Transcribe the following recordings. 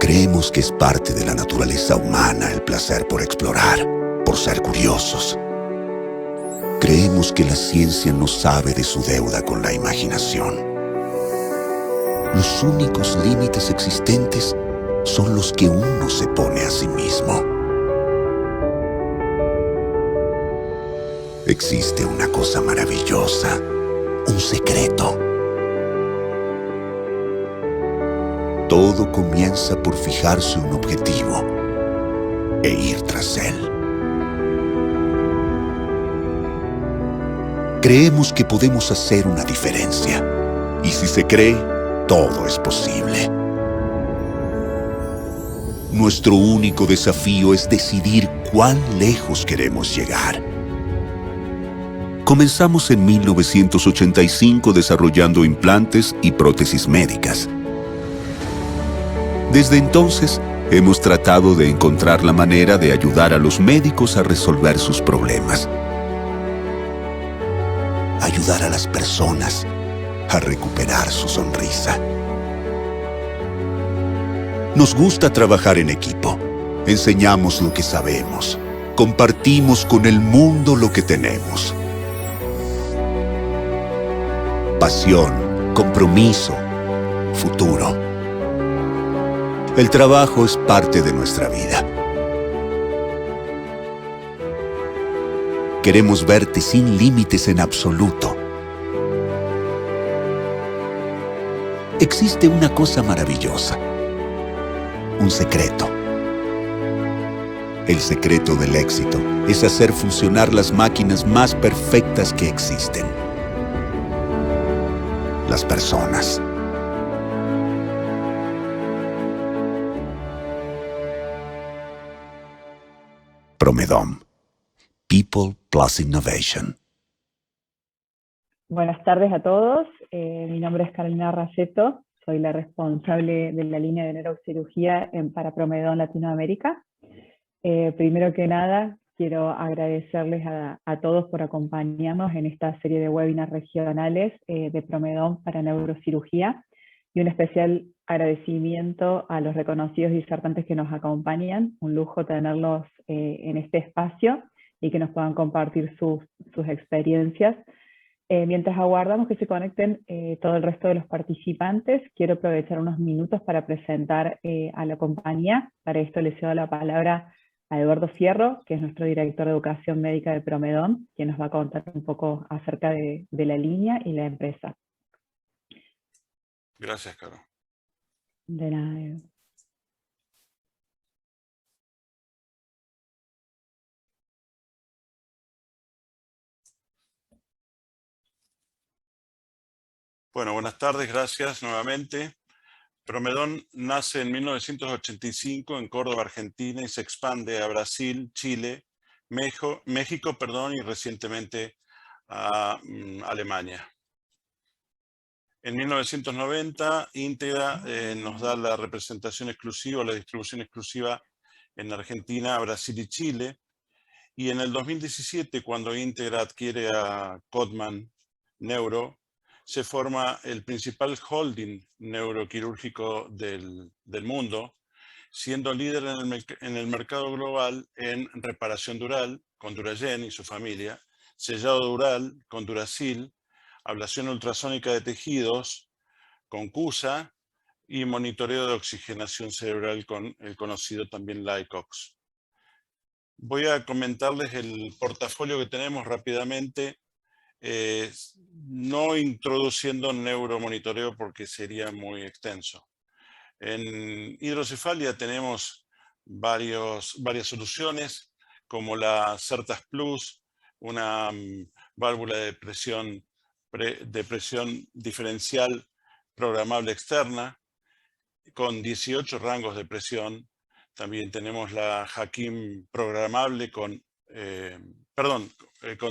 Creemos que es parte de la naturaleza humana el placer por explorar, por ser curiosos. Creemos que la ciencia no sabe de su deuda con la imaginación. Los únicos límites existentes son los que uno se pone a sí mismo. Existe una cosa maravillosa, un secreto. Todo comienza por fijarse un objetivo e ir tras él. Creemos que podemos hacer una diferencia, y si se cree, todo es posible. Nuestro único desafío es decidir cuán lejos queremos llegar. Comenzamos en 1985 desarrollando implantes y prótesis médicas. Desde entonces, hemos tratado de encontrar la manera de ayudar a los médicos a resolver sus problemas. Ayudar a las personas a recuperar su sonrisa. Nos gusta trabajar en equipo. Enseñamos lo que sabemos. Compartimos con el mundo lo que tenemos. Pasión, compromiso, futuro. El trabajo es parte de nuestra vida. Queremos verte sin límites en absoluto. Existe una cosa maravillosa, un secreto. El secreto del éxito es hacer funcionar las máquinas más perfectas que existen. Las personas. Promedom. People plus Innovation. Buenas tardes a todos. Mi nombre es Carolina Raceto. Soy la responsable de la línea de neurocirugía para Promedom Latinoamérica. Primero que nada, quiero agradecerles a todos por acompañarnos en esta serie de webinars regionales de Promedom para neurocirugía, y un especial agradecimiento a los reconocidos disertantes que nos acompañan. Un lujo tenerlos en este espacio y que nos puedan compartir sus experiencias. Mientras aguardamos que se conecten todo el resto de los participantes, quiero aprovechar unos minutos para presentar a la compañía. Para esto le cedo la palabra a Eduardo Fierro, que es nuestro director de Educación Médica de Promedom, quien nos va a contar un poco acerca de la línea y la empresa. Gracias, Caro. De nada. Bueno, buenas tardes, gracias nuevamente. Promedom nace en 1985 en Córdoba, Argentina, y se expande a Brasil, Chile, México, y recientemente a Alemania. En 1990, Íntegra nos da la representación exclusiva, la distribución exclusiva en Argentina, Brasil y Chile. Y en el 2017, cuando Íntegra adquiere a Codman Neuro, se forma el principal holding neuroquirúrgico del mundo, siendo líder en el mercado global en reparación dural con Duragen y su familia, sellado dural con Duracil, ablación ultrasónica de tejidos con CUSA y monitoreo de oxigenación cerebral con el conocido también Lycox. Voy a comentarles el portafolio que tenemos rápidamente, no introduciendo neuromonitoreo porque sería muy extenso. En hidrocefalia tenemos varias soluciones, como la Certas Plus, una válvula de presión diferencial programable externa, con 18 rangos de presión. También tenemos la Hakim programable con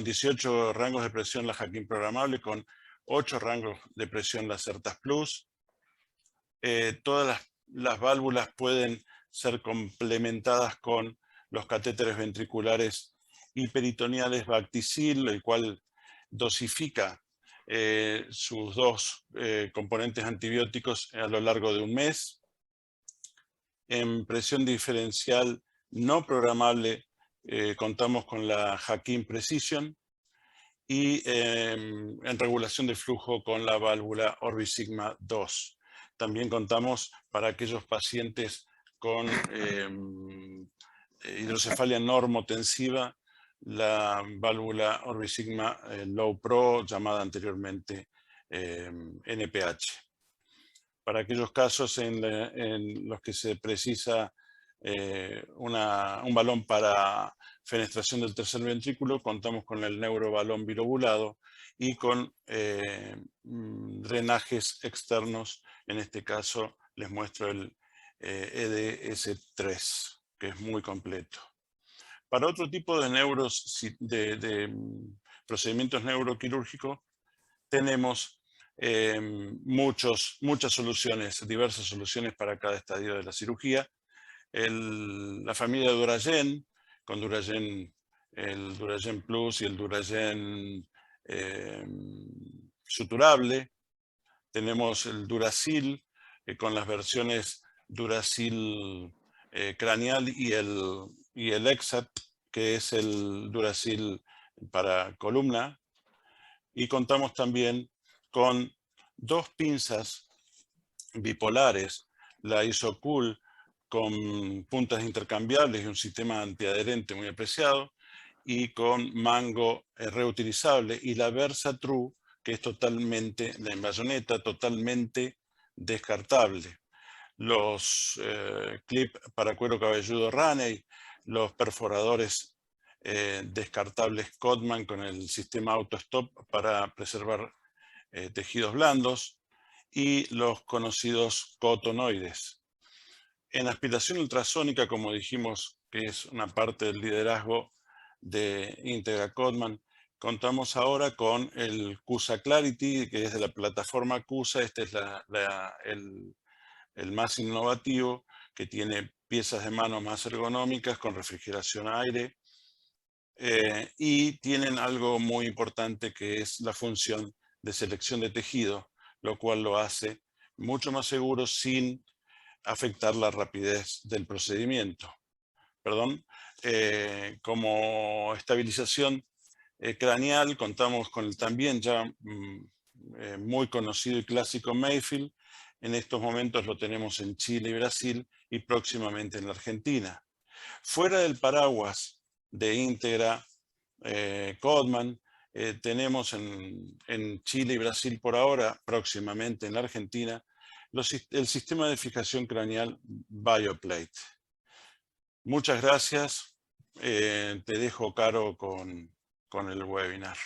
18 rangos de presión la Hakim programable, con 8 rangos de presión la Certas Plus. Todas las válvulas pueden ser complementadas con los catéteres ventriculares y peritoneales Bactisil, el cual dosifica sus dos componentes antibióticos a lo largo de un mes. En presión diferencial no programable contamos con la Hakim Precision, y en regulación de flujo con la válvula Orbisigma 2. También contamos para aquellos pacientes con hidrocefalia normotensiva la válvula Orbisigma Low Pro, llamada anteriormente NPH. Para aquellos casos en los que se precisa un balón para fenestración del tercer ventrículo, contamos con el neurobalón bilobulado y con drenajes externos. En este caso les muestro el EDS3, que es muy completo. Para otro tipo de procedimientos neuroquirúrgicos tenemos muchas soluciones, diversas soluciones para cada estadio de la cirugía. La familia Duragen, con Duragen, el Duragen Plus y el Duragen suturable. Tenemos el Durasil, con las versiones Durasil craneal y el Exat, que es el Durasil para columna. Y contamos también con dos pinzas bipolares, la Isocool con puntas intercambiables y un sistema antiadherente muy apreciado, y con mango reutilizable, y la Versa True, que es totalmente, en bayoneta, totalmente descartable. Los clips para cuero cabelludo Raney, los perforadores descartables Codman con el sistema AutoStop para preservar tejidos blandos, y los conocidos cotonoides. En aspiración ultrasónica, como dijimos, que es una parte del liderazgo de Integra Codman, contamos ahora con el CUSA Clarity, que es de la plataforma CUSA. Este es el más innovativo, que tiene piezas de mano más ergonómicas con refrigeración a aire, y tienen algo muy importante, que es la función de selección de tejido, lo cual lo hace mucho más seguro sin afectar la rapidez del procedimiento. Como estabilización craneal contamos con el también ya muy conocido y clásico Mayfield. En estos momentos lo tenemos en Chile y Brasil, y próximamente en la Argentina. Fuera del paraguas de Integra Codman, tenemos en Chile y Brasil por ahora, próximamente en la Argentina, el sistema de fijación craneal BioPlate. Muchas gracias. Te dejo, Caro, con el webinar.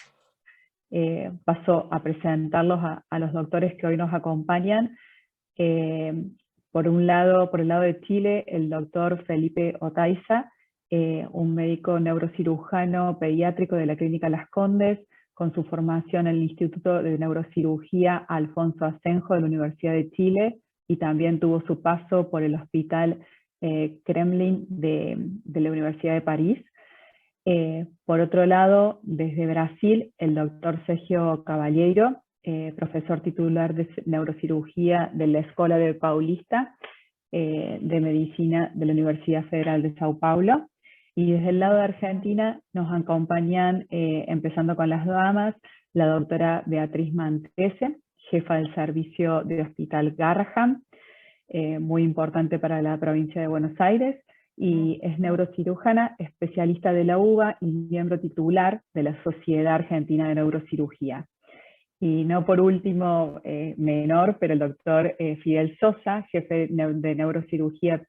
Paso a presentarlos a los doctores que hoy nos acompañan. Por el lado de Chile, el doctor Felipe Otaiza, un médico neurocirujano pediátrico de la Clínica Las Condes, con su formación en el Instituto de Neurocirugía Alfonso Asenjo de la Universidad de Chile, y también tuvo su paso por el Hospital Kremlin de la Universidad de París. Por otro lado, desde Brasil, el doctor Sergio Cavalheiro, profesor titular de neurocirugía de la Escola de Paulista de Medicina de la Universidad Federal de Sao Paulo. Y desde el lado de Argentina nos acompañan, empezando con las damas, la doctora Beatriz Mantese, jefa del servicio de Hospital Garrahan, muy importante para la provincia de Buenos Aires, y es neurocirujana, especialista de la UBA y miembro titular de la Sociedad Argentina de Neurocirugía. Y no por último, menor, pero el doctor Fidel Sosa, jefe de neurocirugía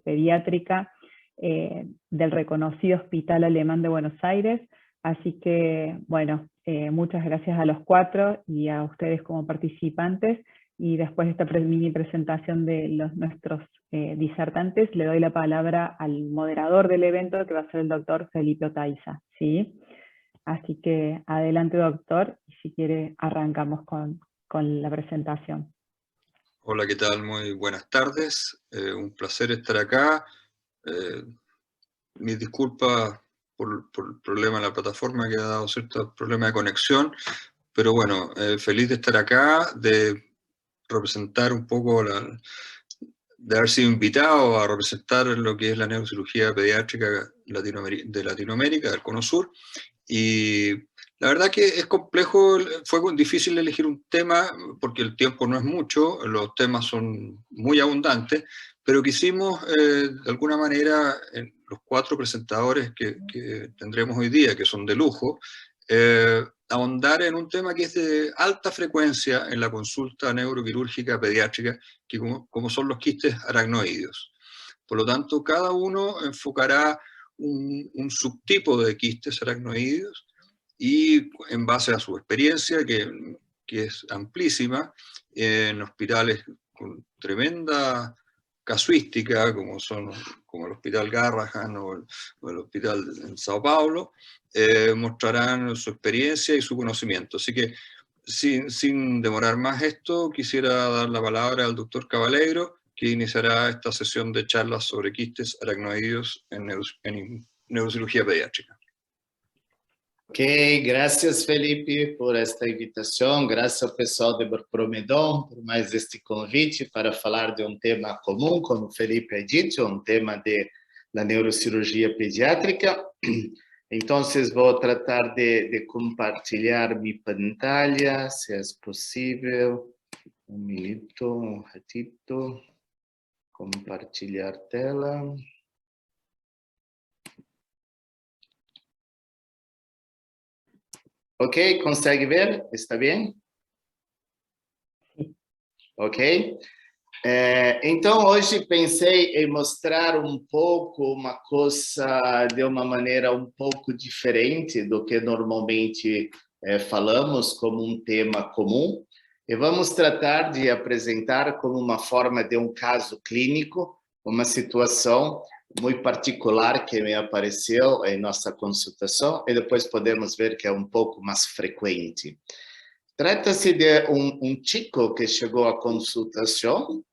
pediátrica del reconocido Hospital Alemán de Buenos Aires. Así que, bueno, muchas gracias a los cuatro y a ustedes como participantes. Y después de esta mini presentación de nuestros disertantes, le doy la palabra al moderador del evento, que va a ser el doctor Felipe Otaiza, ¿sí? Así que adelante, doctor, y si quiere arrancamos con la presentación. Hola, ¿qué tal? Muy buenas tardes. Un placer estar acá. Mis disculpas por el problema en la plataforma, que ha dado cierto problema de conexión, pero bueno, feliz de estar acá, de representar un poco de haber sido invitado a representar lo que es la neurocirugía pediátrica de Latinoamérica, del Cono Sur, y la verdad que es complejo, fue difícil elegir un tema, porque el tiempo no es mucho, los temas son muy abundantes, pero quisimos, de alguna manera, los 4 presentadores que tendremos hoy día, que son de lujo, ahondar en un tema que es de alta frecuencia en la consulta neuroquirúrgica pediátrica, que como son los quistes aracnoideos. Por lo tanto, cada uno enfocará un subtipo de quistes aracnoideos y en base a su experiencia, que es amplísima, en hospitales con tremenda casuística, como el Hospital Garrahan o el Hospital en Sao Paulo, mostrarán su experiencia y su conocimiento. Así que, sin demorar más esto, quisiera dar la palabra al doctor Cavaleiro, que iniciará esta sesión de charlas sobre quistes aracnoideos en neurocirugía pediátrica. Ok, graças Felipe por esta invitação, graças ao pessoal de Promedon por mais este convite para falar de um tema comum, como o Felipe ha dito, um tema da neurocirurgia pediátrica. Então, vou tratar de compartilhar minha pantalla, se é possível. Um minuto, um ratito. Compartilhar tela. Ok, consegue ver? Está bem? Ok. Então, hoje pensei em mostrar um pouco uma coisa de uma maneira um pouco diferente do que normalmente falamos como um tema comum. E vamos tratar de apresentar como uma forma de um caso clínico, uma situação muito particular que me apareceu em nossa consultação e depois podemos ver que é um pouco mais frequente. Trata-se de um chico que chegou à consultação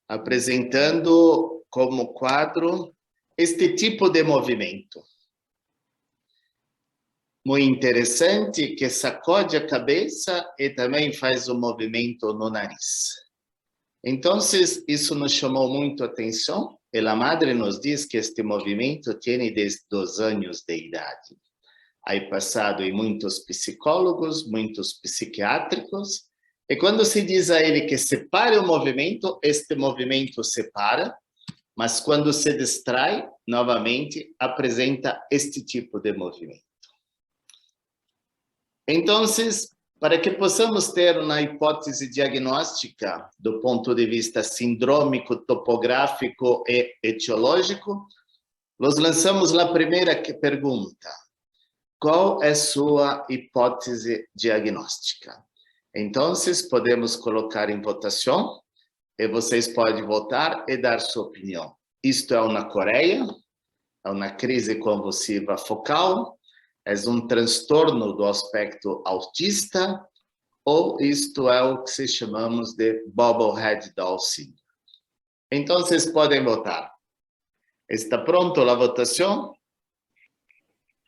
apresentando como quadro este tipo de movimento. Muito interessante, que sacode a cabeça e também faz um movimento no nariz. Então, isso nos chamou muito a atenção. E a madre nos diz que este movimento tem desde 2 anos de idade. Há passado em muitos psicólogos, muitos psiquiátricos, e quando se diz a ele que separe o movimento, este movimento separa, mas quando se distrai, novamente, apresenta este tipo de movimento. Então, para que possamos ter uma hipótese diagnóstica do ponto de vista sindrômico, topográfico e etiológico, nós lançamos a primeira pergunta. Qual é sua hipótese diagnóstica? Então, podemos colocar em votação e vocês podem votar e dar sua opinião. Isto é uma coreia, é uma crise convulsiva focal, é um transtorno do aspecto autista, ou isto é o que se chamamos de Bobblehead Down syndrome. Então, vocês podem votar. ¿Está pronto la votación?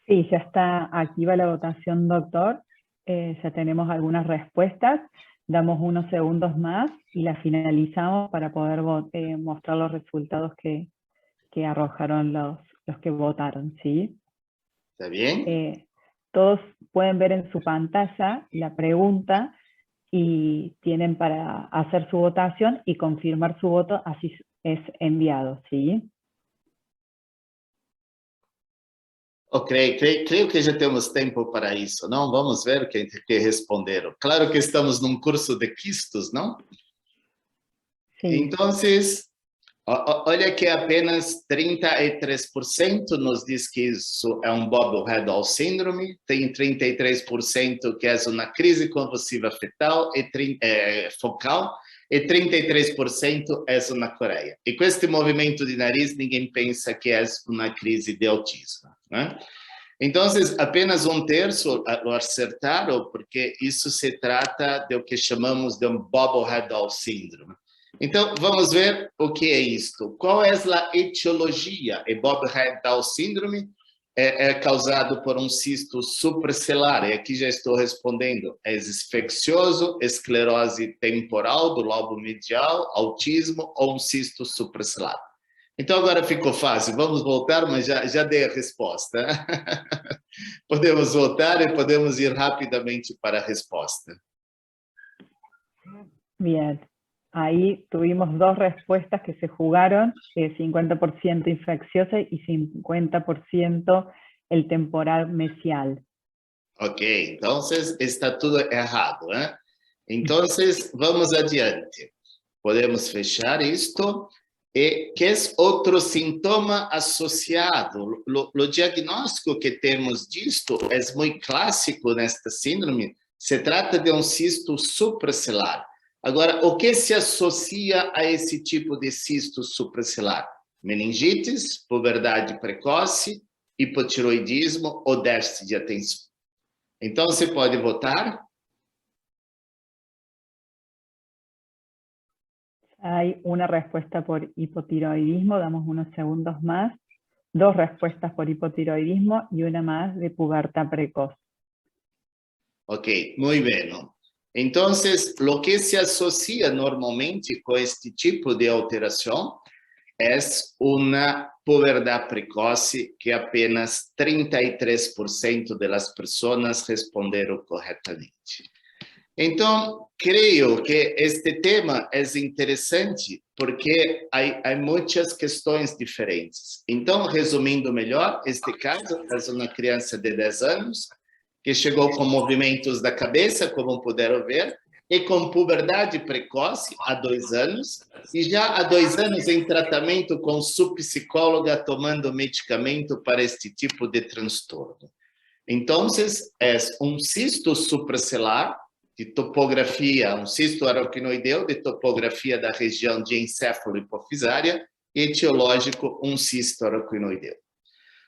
Sí, ya está activa la votación, doctor. Ya tenemos algunas respuestas. Damos unos segundos más y la finalizamos para poder mostrar los resultados que arrojaron los que votaron, ¿sí? ¿Está bien? Todos pueden ver en su pantalla la pregunta y tienen para hacer su votación y confirmar su voto, así es enviado, ¿sí? Ok, creio que já temos tempo para isso, não? Vamos ver que responderam. Claro que estamos num curso de quistos, não? Sim. Então, olha que apenas 33% nos diz que isso é um Bobblehead Down syndrome, tem 33% que é uma crise convulsiva fetal focal, e 33% é uma coreia. E com este movimento de nariz, ninguém pensa que é uma crise de autismo, né? Então, apenas 1/3 lo acertaram, porque isso se trata de o que chamamos de um Bobblehead Down syndrome. Então, vamos ver o que é isto. Qual é a etiologia? E Bobblehead Down syndrome é causado por um cisto supracelular, e aqui já estou respondendo, é infeccioso, esclerose temporal do lobo medial, autismo ou um cisto supracelular. Então agora ficou fácil, vamos voltar, mas já dei a resposta. Podemos voltar e podemos ir rapidamente para a resposta. Bien, ahí tuvimos dos respuestas que se jugaron, 50% infecciosa y 50% el temporal mesial. Ok, então está tudo errado, né? Então vamos adiante. Podemos fechar isto. E que é outro sintoma associado? O diagnóstico que temos disto é muito clássico nesta síndrome. Se trata de um cisto supracelular. Agora, o que se associa a esse tipo de cisto supracelular? Meningites, puberdade precoce, hipotiroidismo ou déficit de atenção. Então, você pode votar. Hay una respuesta por hipotiroidismo, damos unos segundos más. Dos respuestas por hipotiroidismo y una más de pubertad precoz. Ok, muy bien. Entonces, lo que se asocia normalmente con este tipo de alteración es una pubertad precoce que apenas 33% de las personas respondieron correctamente. Então, creio que este tema é interessante porque há muitas questões diferentes. Então, resumindo melhor, este caso é uma criança de 10 anos que chegou com movimentos da cabeça, como puderam ver, e com puberdade precoce há 2 anos, e já há 2 anos em tratamento com subpsicóloga tomando medicamento para este tipo de transtorno. Então, é um cisto supracelular de topografia, um cisto aracnoideu de topografia da região de encéfalo hipofisária, e etiológico, um cisto aracnoideu.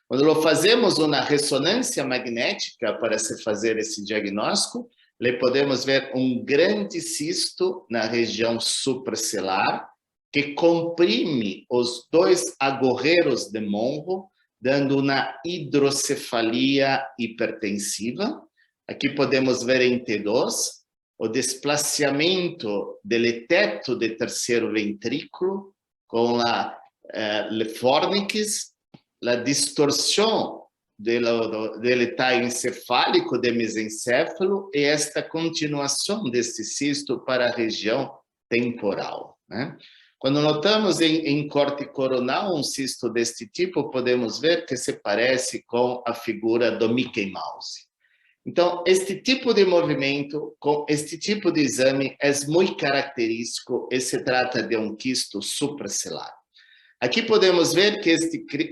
Quando fazemos uma ressonância magnética para se fazer esse diagnóstico, podemos ver um grande cisto na região supracelular, que comprime os 2 agorreiros de Monro, dando uma hidrocefalia hipertensiva. Aqui podemos ver em T2, o desplaciamento do teto de terceiro ventrículo com a fornix, a distorção do talho encefálico de mesencéfalo e esta continuação desse cisto para a região temporal, né? Quando notamos em corte coronal um cisto deste tipo, podemos ver que se parece com a figura do Mickey Mouse. Então, este tipo de movimento, com este tipo de exame, é muito característico e se trata de um quisto supracelular. Aqui podemos ver que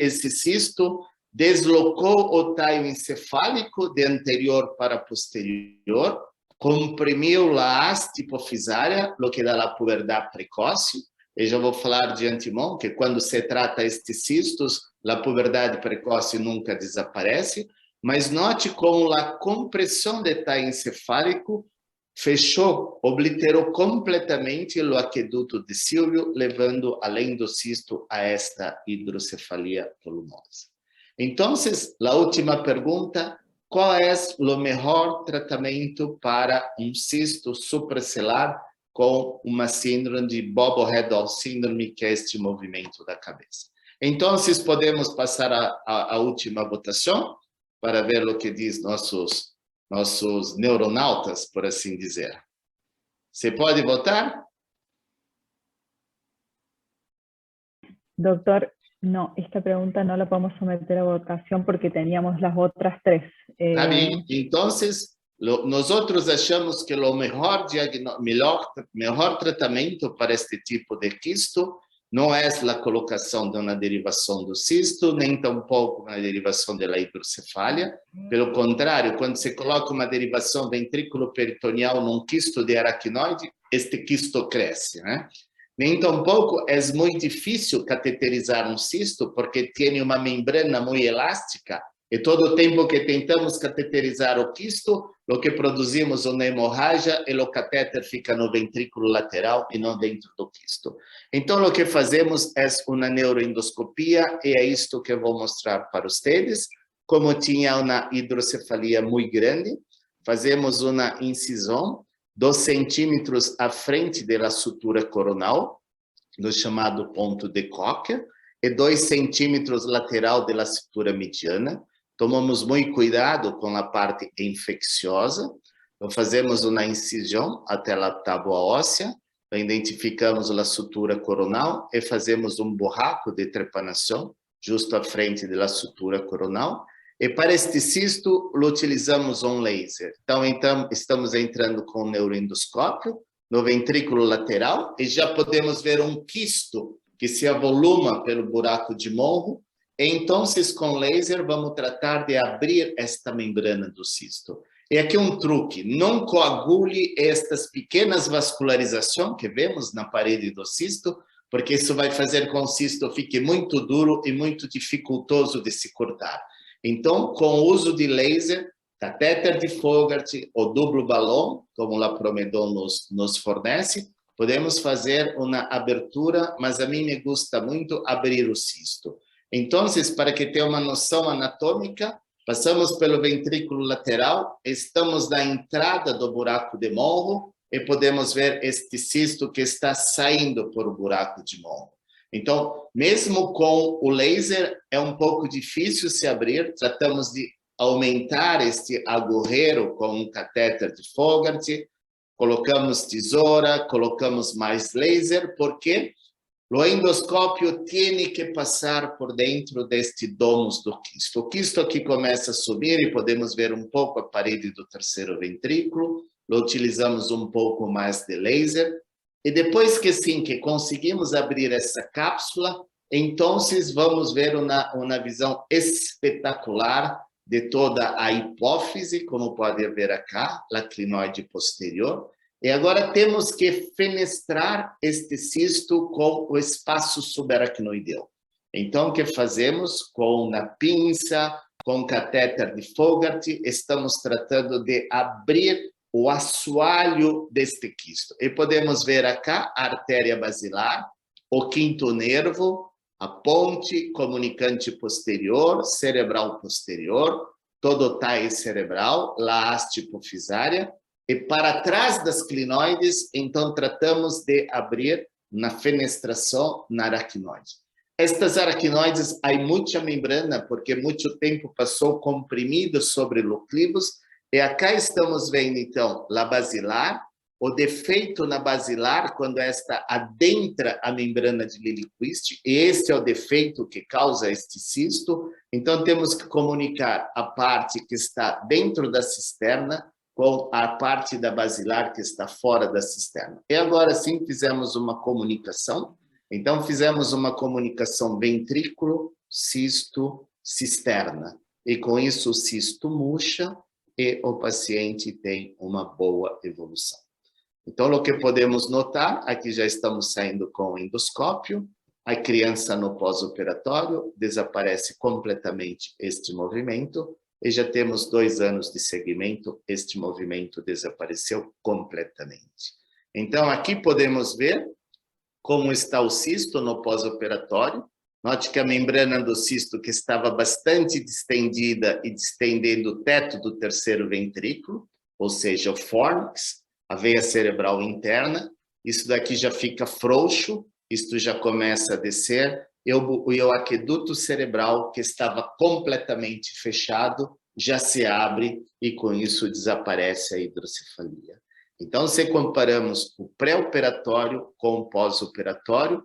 este cisto deslocou o talho encefálico de anterior para posterior, comprimiu a haste hipofisária, o que dá a puberdade precoce. E já vou falar de antemão que quando se trata estes cistos, a puberdade precoce nunca desaparece. Mas note como a compressão de talho encefálico fechou, obliterou completamente o aqueduto de Silvio, levando, além do cisto, a esta hidrocefalia volumosa. Então, a última pergunta, qual é o melhor tratamento para um cisto supracelular com uma síndrome de Bobo-Redol síndrome, que é este movimento da cabeça? Então, podemos passar a última votação, para ver o que diz nossos neuronautas, por assim dizer. Você pode votar? Doctor, no, esta pregunta no la podemos someter a votación porque teníamos las otras 3. Está bem. Então, nós achamos que o melhor tratamento para este tipo de quisto não é a colocação de uma derivação do cisto, nem tampouco uma derivação da hidrocefalia. Pelo contrário, quando se coloca uma derivação ventrículo-peritoneal num quisto de aracnoide, este quisto cresce, né? Nem tampouco é muito difícil cateterizar um cisto, porque tem uma membrana muito elástica, e todo o tempo que tentamos cateterizar o quisto, o que produzimos uma hemorragia e o catéter fica no ventrículo lateral e não dentro do quisto. Então, o que fazemos é uma neuroendoscopia e é isto que eu vou mostrar para vocês. como tinha uma hidrocefalia muito grande, fazemos uma incisão 2 centímetros à frente da sutura coronal, no chamado ponto de Kocher, e 2 centímetros lateral da sutura mediana. Tomamos muito cuidado com a parte infecciosa. Então, fazemos uma incisão até a tábua óssea, identificamos a sutura coronal e fazemos um buraco de trepanação justo à frente da sutura coronal. E para este cisto, utilizamos um laser. Então, estamos entrando com o neuroendoscópio no ventrículo lateral e já podemos ver um quisto que se avoluma pelo buraco de Monro. E então, com laser, vamos tratar de abrir esta membrana do cisto. E aqui um truque: não coagule estas pequenas vascularizações que vemos na parede do cisto, porque isso vai fazer com que o cisto fique muito duro e muito dificultoso de se cortar. Então, com o uso de laser, catéter de Fogarty ou duplo balão, como a Promedon nos fornece, podemos fazer uma abertura, mas a mim me gusta muito abrir o cisto. Então, para que tenha uma noção anatômica, passamos pelo ventrículo lateral, estamos na entrada do buraco de Monro e podemos ver este cisto que está saindo por o buraco de Monro. Então, mesmo com o laser, é um pouco difícil se abrir. Tratamos de aumentar este agujero com um catéter de Fogarty, colocamos tesoura, colocamos mais laser, porque o endoscópio tem que passar por dentro deste domus do quisto. O quisto aqui começa a subir e podemos ver um pouco a parede do terceiro ventrículo. Utilizamos um pouco mais de laser. E depois que sim, que conseguimos abrir essa cápsula, então vamos ver uma visão espetacular de toda a hipófise, como pode ver acá, a clinoide posterior. E agora temos que fenestrar este cisto com o espaço subaracnoideu. Então, o que fazemos? Com uma pinça, com catéter de Fogarty, estamos tratando de abrir o assoalho deste quisto. E podemos ver acá a artéria basilar, o quinto nervo, a ponte comunicante posterior, cerebral posterior, todo o taille cerebral, a haste hipofisária. E para trás das clinoides, então, tratamos de abrir na fenestração na aracnoide. Estas aracnoides, há muita membrana, porque muito tempo passou comprimido sobre o clivus. E acá estamos vendo, então, a basilar, o defeito na basilar, quando esta adentra a membrana de Liliequist, e esse é o defeito que causa este cisto. Então, temos que comunicar a parte que está dentro da cisterna com a parte da basilar que está fora da cisterna. E agora sim, fizemos uma comunicação. Então, fizemos uma comunicação ventrículo, cisto, cisterna. E com isso, o cisto murcha, e o paciente tem uma boa evolução. Então, o que podemos notar, aqui já estamos saindo com o endoscópio, a criança no pós-operatório desaparece completamente este movimento, e já temos 2 anos de seguimento, este movimento desapareceu completamente. Então, aqui podemos ver como está o cisto no pós-operatório. Note que a membrana do cisto, que estava bastante distendida e distendendo o teto do terceiro ventrículo, ou seja, o fornix, a veia cerebral interna, isso daqui já fica frouxo, isto já começa a descer, e o aqueduto cerebral, que estava completamente fechado, já se abre e com isso desaparece a hidrocefalia. Então, se comparamos o pré-operatório com o pós-operatório,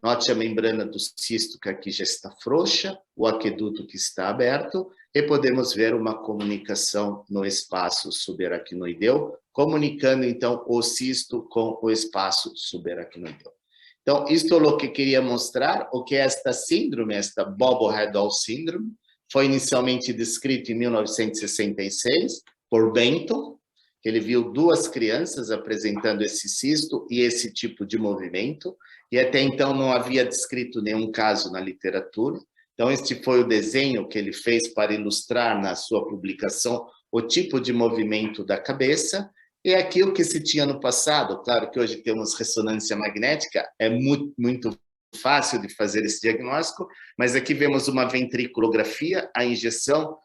note a membrana do cisto que aqui já está frouxa, o aqueduto que está aberto, e podemos ver uma comunicação no espaço subaracnoideu, comunicando então o cisto com o espaço subaracnoideu. Então, isto é o que queria mostrar, o que é esta síndrome, esta Bobo-Redol síndrome, foi inicialmente descrito em 1966 por Benton, que ele viu 2 crianças apresentando esse cisto e esse tipo de movimento, e até então não havia descrito nenhum caso na literatura. Então, este foi o desenho que ele fez para ilustrar na sua publicação o tipo de movimento da cabeça, e aquilo que se tinha no passado. Claro que hoje temos ressonância magnética, é muito fácil de fazer esse diagnóstico, mas aqui vemos uma ventriculografia, a injeção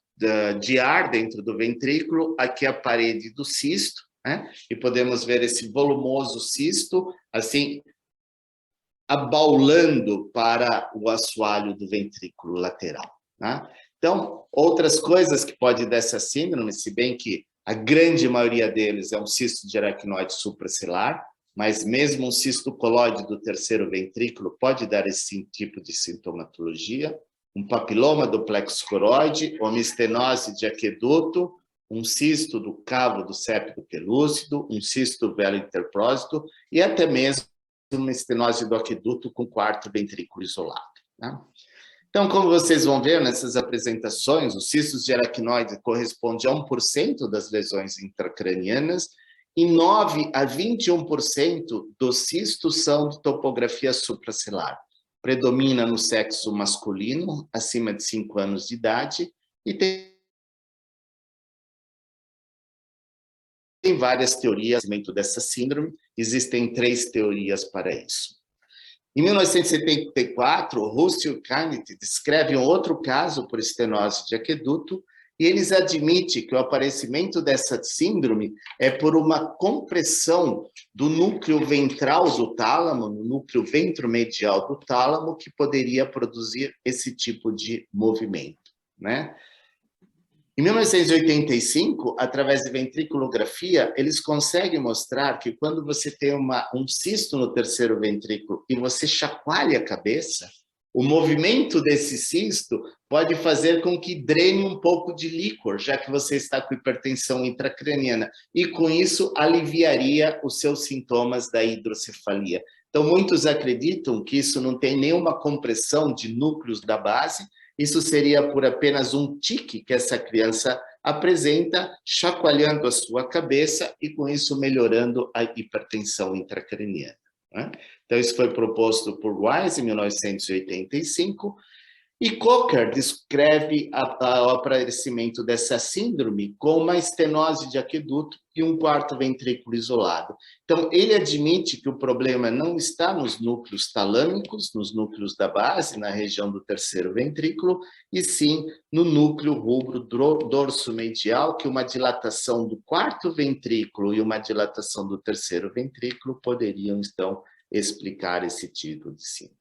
de ar dentro do ventrículo, aqui a parede do cisto, né? E podemos ver esse volumoso cisto, assim, abaulando para o assoalho do ventrículo lateral, né? Então, outras coisas que pode dar essa síndrome, se bem que a grande maioria deles é um cisto de aracnoide supracelular, mas mesmo um cisto colóide do terceiro ventrículo pode dar esse tipo de sintomatologia, um papiloma do plexo coroide, uma estenose de aqueduto, um cisto do cavo do septo pelúcido, um cisto velo interprósito e até mesmo uma estenose do aqueduto com quarto ventrículo isolado, né? Então, como vocês vão ver nessas apresentações, os cistos de aracnoide correspondem a 1% das lesões intracranianas e 9 a 21% dos cistos são de topografia supracelular. Predomina no sexo masculino, acima de 5 anos de idade, e tem várias teorias dessa síndrome, existem 3 teorias para isso. Em 1974, Russell e Kennedy descrevem outro caso por estenose de aqueduto e eles admitem que o aparecimento dessa síndrome é por uma compressão do núcleo ventral do tálamo, no núcleo ventromedial do tálamo, que poderia produzir esse tipo de movimento, né? Em 1985, através de ventriculografia, eles conseguem mostrar que quando você tem um cisto no terceiro ventrículo e você chacoalha a cabeça, o movimento desse cisto pode fazer com que drene um pouco de líquor, já que você está com hipertensão intracraniana, e com isso aliviaria os seus sintomas da hidrocefalia. Então, muitos acreditam que isso não tem nenhuma compressão de núcleos da base, isso seria por apenas um tique que essa criança apresenta, chacoalhando a sua cabeça e com isso melhorando a hipertensão intracraniana, né? Então, isso foi proposto por Wise em 1985 e Cocker descreve o aparecimento dessa síndrome com uma estenose de aqueduto e um quarto ventrículo isolado. Então, ele admite que o problema não está nos núcleos talâmicos, nos núcleos da base, na região do terceiro ventrículo, e sim no núcleo rubro dorso-medial, que uma dilatação do quarto ventrículo e uma dilatação do terceiro ventrículo poderiam, então, explicar esse tipo de síndrome.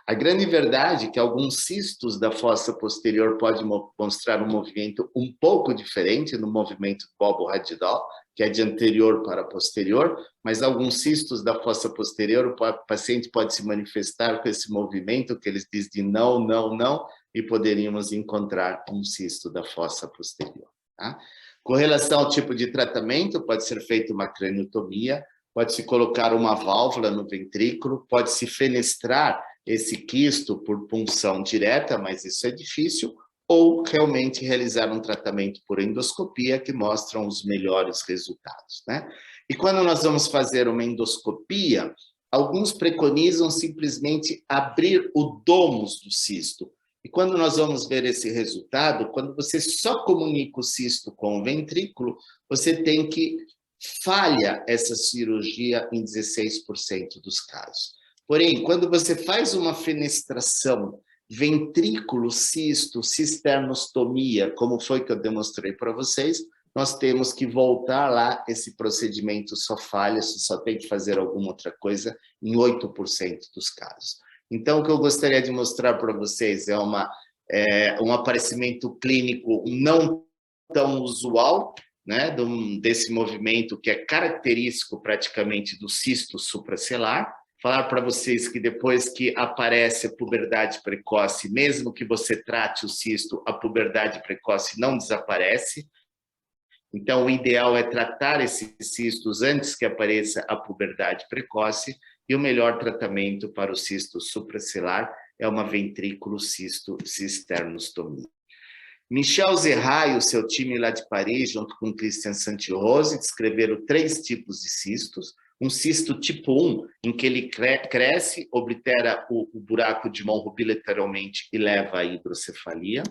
A grande verdade é que alguns cistos da fossa posterior podem mostrar um movimento um pouco diferente no movimento bulborraquidal, que é de anterior para posterior, mas alguns cistos da fossa posterior, o paciente pode se manifestar com esse movimento que eles dizem de não, não, não, e poderíamos encontrar um cisto da fossa posterior, tá? Com relação ao tipo de tratamento, pode ser feita uma craniotomia, pode-se colocar uma válvula no ventrículo, pode-se fenestrar esse quisto por punção direta, mas isso é difícil, ou realmente realizar um tratamento por endoscopia que mostram os melhores resultados, né? E quando nós vamos fazer uma endoscopia, alguns preconizam simplesmente abrir o domus do cisto. E quando nós vamos ver esse resultado, quando você só comunica o cisto com o ventrículo, você tem que falha essa cirurgia em 16% dos casos. Porém, quando você faz uma fenestração ventrículo, cisto, cisternostomia, como foi que eu demonstrei para vocês, nós temos que voltar lá, esse procedimento só falha, você só tem que fazer alguma outra coisa em 8% dos casos. Então, o que eu gostaria de mostrar para vocês é um aparecimento clínico não tão usual, né, desse movimento que é característico praticamente do cisto supracelular. Falar para vocês que depois que aparece a puberdade precoce, mesmo que você trate o cisto, a puberdade precoce não desaparece. Então, o ideal é tratar esses cistos antes que apareça a puberdade precoce, e o melhor tratamento para o cisto supracelular é uma ventrículo-cisto-cisternostomia. Michel Zerra e o seu time lá de Paris, junto com Christian Santirose, descreveram 3 tipos de cistos. Um cisto tipo 1, em que ele cresce, oblitera o buraco de Monro bilateralmente e leva à hidrocefalia.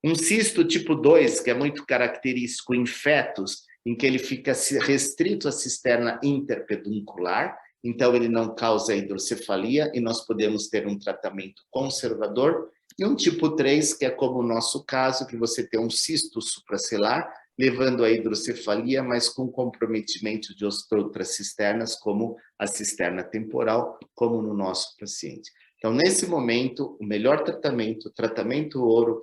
Um cisto tipo 2, que é muito característico em fetos, em que ele fica restrito à cisterna interpeduncular então ele não causa hidrocefalia e nós podemos ter um tratamento conservador. E um tipo 3, que é como o nosso caso, que você tem um cisto supracelular, levando à hidrocefalia, mas com comprometimento de outras cisternas, como a cisterna temporal, como no nosso paciente. Então, nesse momento, o melhor tratamento, tratamento ouro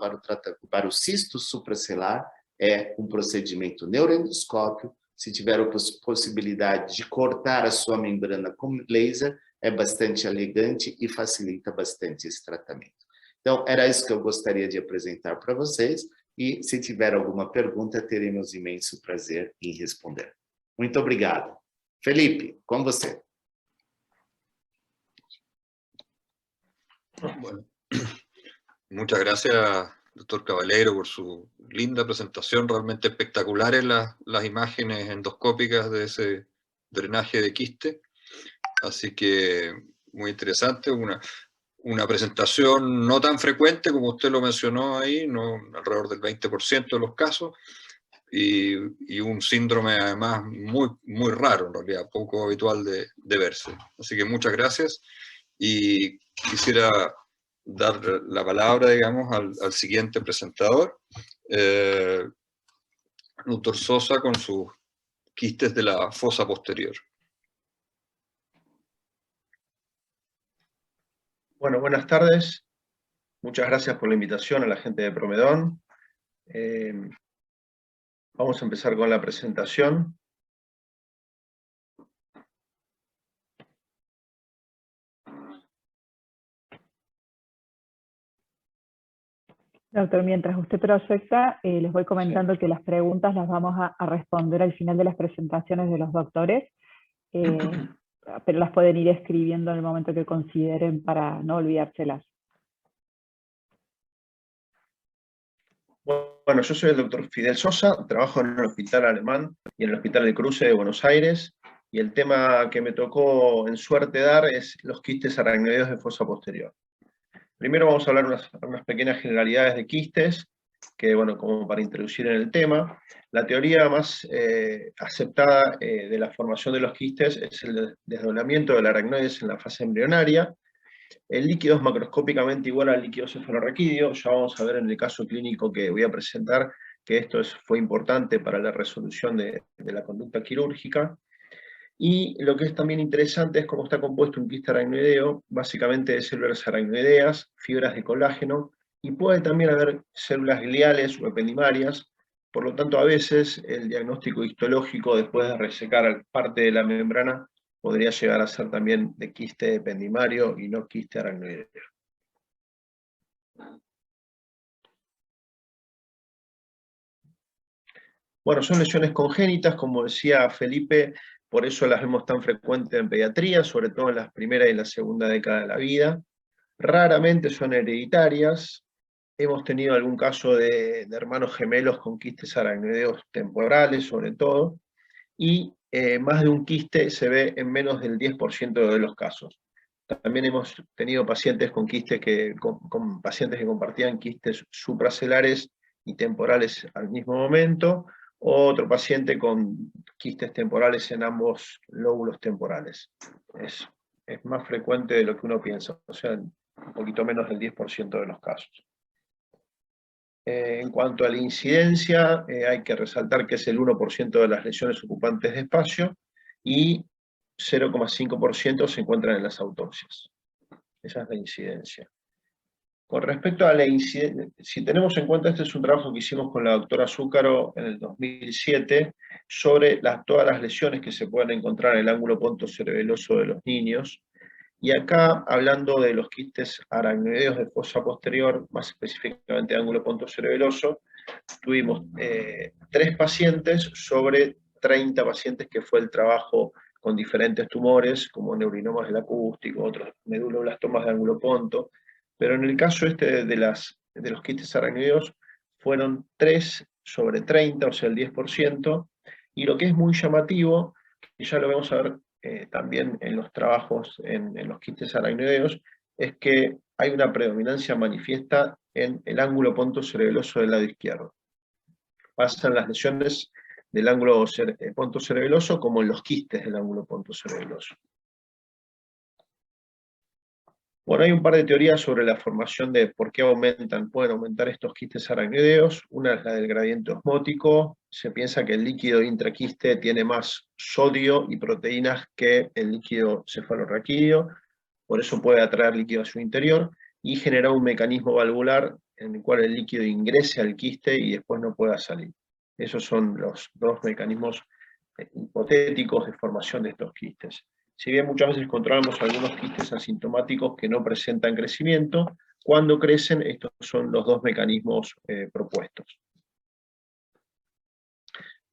para o cisto supracelular, é um procedimento neuroendoscópio. Se tiver a possibilidade de cortar a sua membrana com laser, é bastante elegante e facilita bastante esse tratamento. Então, era isso que eu gostaria de apresentar para vocês, e se tiver alguma pergunta, teremos imenso prazer em responder. Muito obrigado. Felipe, com você. Bueno, muchas gracias, doctor Caballero, por su linda presentación, realmente espectaculares las imágenes endoscópicas de ese drenaje de quiste, así que muy interesante, una presentación no tan frecuente como usted lo mencionó ahí, no, alrededor del 20% de los casos, y un síndrome además muy raro, en realidad, poco habitual de verse. Así que muchas gracias, y quisiera dar la palabra, digamos, al siguiente presentador, doctor Sosa, con sus quistes de la fosa posterior. Bueno, buenas tardes. Muchas gracias por la invitación a la gente de Promedón. Vamos a empezar con la presentación. Doctor, mientras usted proyecta, les voy comentando que las preguntas las vamos a responder al final de las presentaciones de los doctores, pero las pueden ir escribiendo en el momento que consideren para no olvidárselas. Bueno, yo soy el doctor Fidel Sosa, trabajo en el Hospital Alemán y en el Hospital del Cruce de Buenos Aires, y el tema que me tocó en suerte dar es los quistes aracnoideos de fosa posterior. Primero vamos a hablar unas pequeñas generalidades de quistes, que bueno, como para introducir en el tema. La teoría más aceptada de la formación de los quistes es el desdoblamiento del aracnoides en la fase embrionaria. El líquido es macroscópicamente igual al líquido cefalorraquídeo. Ya vamos a ver en el caso clínico que voy a presentar que esto fue importante para la resolución de la conducta quirúrgica. Y lo que es también interesante es cómo está compuesto un quiste aracnoideo, básicamente de células aracnoideas, fibras de colágeno, y puede también haber células gliales o ependimarias. Por lo tanto, a veces el diagnóstico histológico después de resecar parte de la membrana podría llegar a ser también de quiste ependimario y no quiste aracnoideo. Bueno, son lesiones congénitas, como decía Felipe, por eso las vemos tan frecuentes en pediatría, sobre todo en la primera y la segunda década de la vida. Raramente son hereditarias. Hemos tenido algún caso de hermanos gemelos con quistes aracnoideos temporales, sobre todo, y más de un quiste se ve en menos del 10% de los casos. También hemos tenido pacientes con quistes con pacientes que compartían quistes supracelares y temporales al mismo momento, o otro paciente con quistes temporales en ambos lóbulos temporales. Es más frecuente de lo que uno piensa, o sea, un poquito menos del 10% de los casos. En cuanto a la incidencia, hay que resaltar que es el 1% de las lesiones ocupantes de espacio y 0,5% se encuentran en las autopsias. Esa es la incidencia. Con respecto a la incidencia, si tenemos en cuenta, este es un trabajo que hicimos con la doctora Zúcaro en el 2007 sobre todas las lesiones que se pueden encontrar en el ángulo pontocerebeloso de los niños. Y acá, hablando de los quistes aracnoideos de fosa posterior, más específicamente de ángulo pontocerebeloso, tuvimos 3 pacientes sobre 30 pacientes, que fue el trabajo con diferentes tumores, como neurinomas del acústico, otros meduloblastomas de ángulo ponto. Pero en el caso de los quistes aracnoideos, fueron 3 sobre 30, o sea, el 10%, y lo que es muy llamativo, y ya lo vamos a ver también en los trabajos en los quistes aracnoideos, es que hay una predominancia manifiesta en el ángulo pontocerebeloso del lado izquierdo. Pasan las lesiones del ángulo pontocerebeloso como en los quistes del ángulo pontocerebeloso. Bueno, hay un par de teorías sobre la formación de por qué pueden aumentar estos quistes aracnoideos. Una es la del gradiente osmótico. Se piensa que el líquido intraquiste tiene más sodio y proteínas que el líquido cefalorraquídeo, por eso puede atraer líquido a su interior y generar un mecanismo valvular en el cual el líquido ingrese al quiste y después no pueda salir. Esos son los dos mecanismos hipotéticos de formación de estos quistes. Si bien muchas veces encontramos algunos quistes asintomáticos que no presentan crecimiento, cuando crecen, estos son los dos mecanismos propuestos.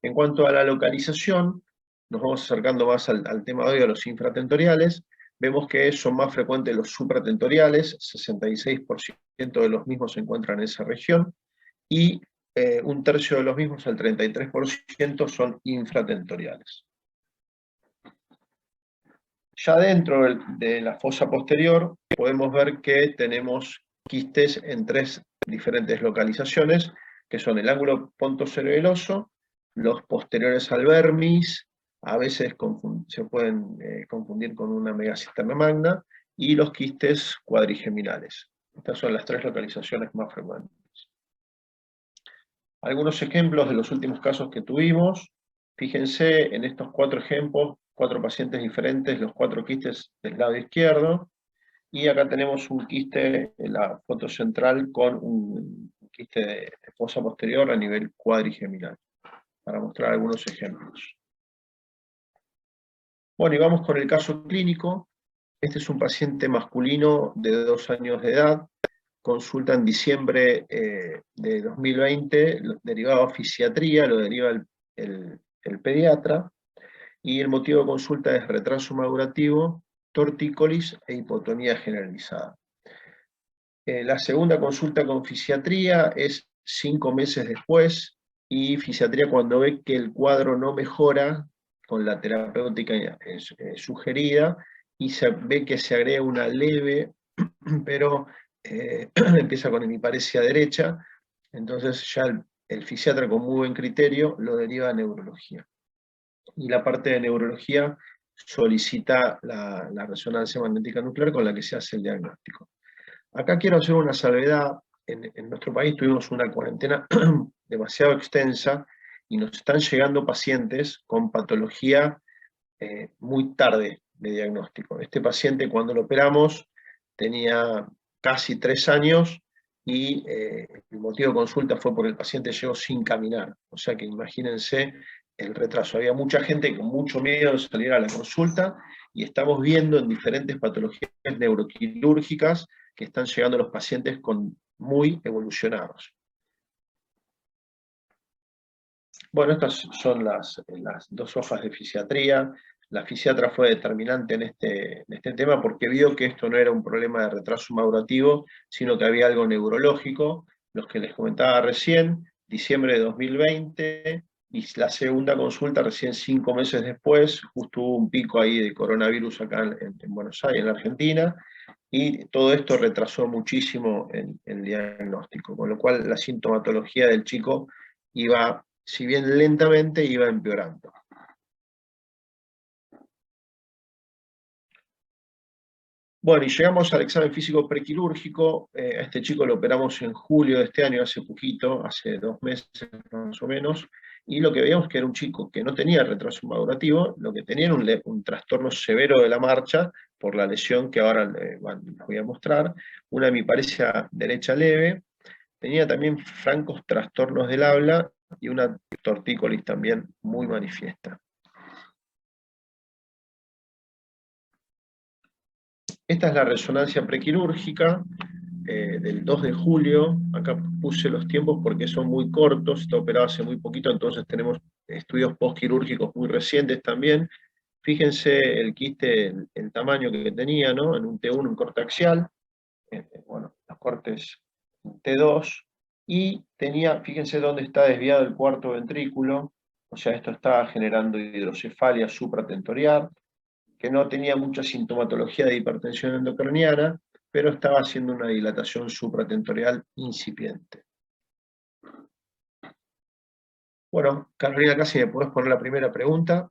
En cuanto a la localización, nos vamos acercando más al tema de hoy, a los infratentoriales. Vemos que son más frecuentes los supratentoriales, 66% de los mismos se encuentran en esa región, y un tercio de los mismos, el 33%, son infratentoriales. Ya dentro de la fosa posterior podemos ver que tenemos quistes en tres diferentes localizaciones, que son el ángulo pontocerebeloso, los posteriores al vermis, a veces se pueden confundir con una megacisterna magna, y los quistes cuadrigeminales. Estas son las tres localizaciones más frecuentes. Algunos ejemplos de los últimos casos que tuvimos. Fíjense en estos 4 ejemplos, 4 pacientes diferentes, los 4 quistes del lado izquierdo, y acá tenemos un quiste en la foto central con un quiste de fosa posterior a nivel cuadrigeminal, para mostrar algunos ejemplos. Bueno, y vamos con el caso clínico. Este es un paciente masculino de 2 años de edad, consulta en diciembre de 2020, derivado a fisiatría, lo deriva el pediatra, y el motivo de consulta es retraso madurativo, tortícolis e hipotonía generalizada. La segunda consulta con fisiatría es 5 meses después, y fisiatría cuando ve que el cuadro no mejora con la terapéutica sugerida, y se ve que se agrega una leve, pero empieza con hemiparesia derecha, entonces ya el fisiatra con muy buen criterio lo deriva a neurología. Y la parte de neurología solicita la resonancia magnética nuclear con la que se hace el diagnóstico. Acá quiero hacer una salvedad. En nuestro país tuvimos una cuarentena demasiado extensa y nos están llegando pacientes con patología muy tarde de diagnóstico. Este paciente, cuando lo operamos, tenía casi 3 años y el motivo de consulta fue porque el paciente llegó sin caminar. O sea que imagínense el retraso. Había mucha gente con mucho miedo de salir a la consulta, y estamos viendo en diferentes patologías neuroquirúrgicas que están llegando los pacientes muy evolucionados. Bueno, estas son las 2 hojas de fisiatría. La fisiatra fue determinante en este tema porque vio que esto no era un problema de retraso madurativo, sino que había algo neurológico, los que les comentaba recién, diciembre de 2020, y la segunda consulta recién 5 meses después, justo hubo un pico ahí de coronavirus acá en Buenos Aires, en la Argentina, y todo esto retrasó muchísimo el diagnóstico, con lo cual la sintomatología del chico iba, si bien lentamente, iba empeorando. Bueno, y llegamos al examen físico prequirúrgico. A este chico lo operamos en julio de este año, hace poquito, hace 2 meses más o menos, y lo que veíamos que era un chico que no tenía retraso madurativo, lo que tenía era un trastorno severo de la marcha, por la lesión que ahora les voy a mostrar, una hemiparesia derecha leve, tenía también francos trastornos del habla y una tortícolis también muy manifiesta. Esta es la resonancia prequirúrgica del 2 de julio. Acá puse los tiempos porque son muy cortos, está operado hace muy poquito, entonces tenemos estudios postquirúrgicos muy recientes también. Fíjense el quiste, el tamaño que tenía, ¿no? En un T1, un corte axial, bueno, los cortes T2, y tenía, fíjense dónde está desviado el cuarto ventrículo, o sea, esto estaba generando hidrocefalia supratentorial, que no tenía mucha sintomatología de hipertensión endocraniana, pero estaba haciendo una dilatación supratentorial incipiente. Bueno, Carolina, acá si me podés poner la primera pregunta.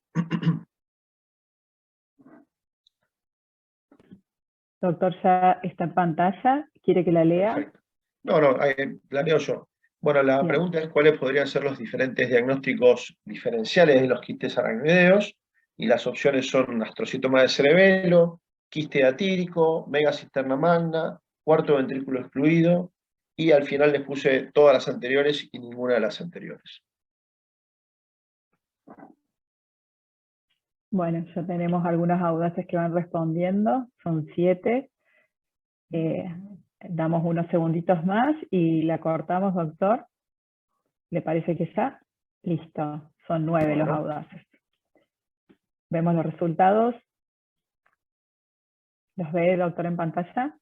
Doctor, ya está en pantalla. ¿Quiere que la lea? Perfecto. No, la leo yo. Bueno, la Bien. pregunta es cuáles podrían ser los diferentes diagnósticos diferenciales de los quistes aracnoideos, y las opciones son astrocitoma de cerebelo, quiste atírico, megacisterna magna, cuarto ventrículo excluido, y al final les puse todas las anteriores y ninguna de las anteriores. Bueno, ya tenemos algunas audaces que van respondiendo, son 7. Damos unos segunditos más y la cortamos, doctor. ¿Le parece que ya? Listo, son 9 los audaces. Vemos los resultados. ¿Los ve, doctor, en pantalla?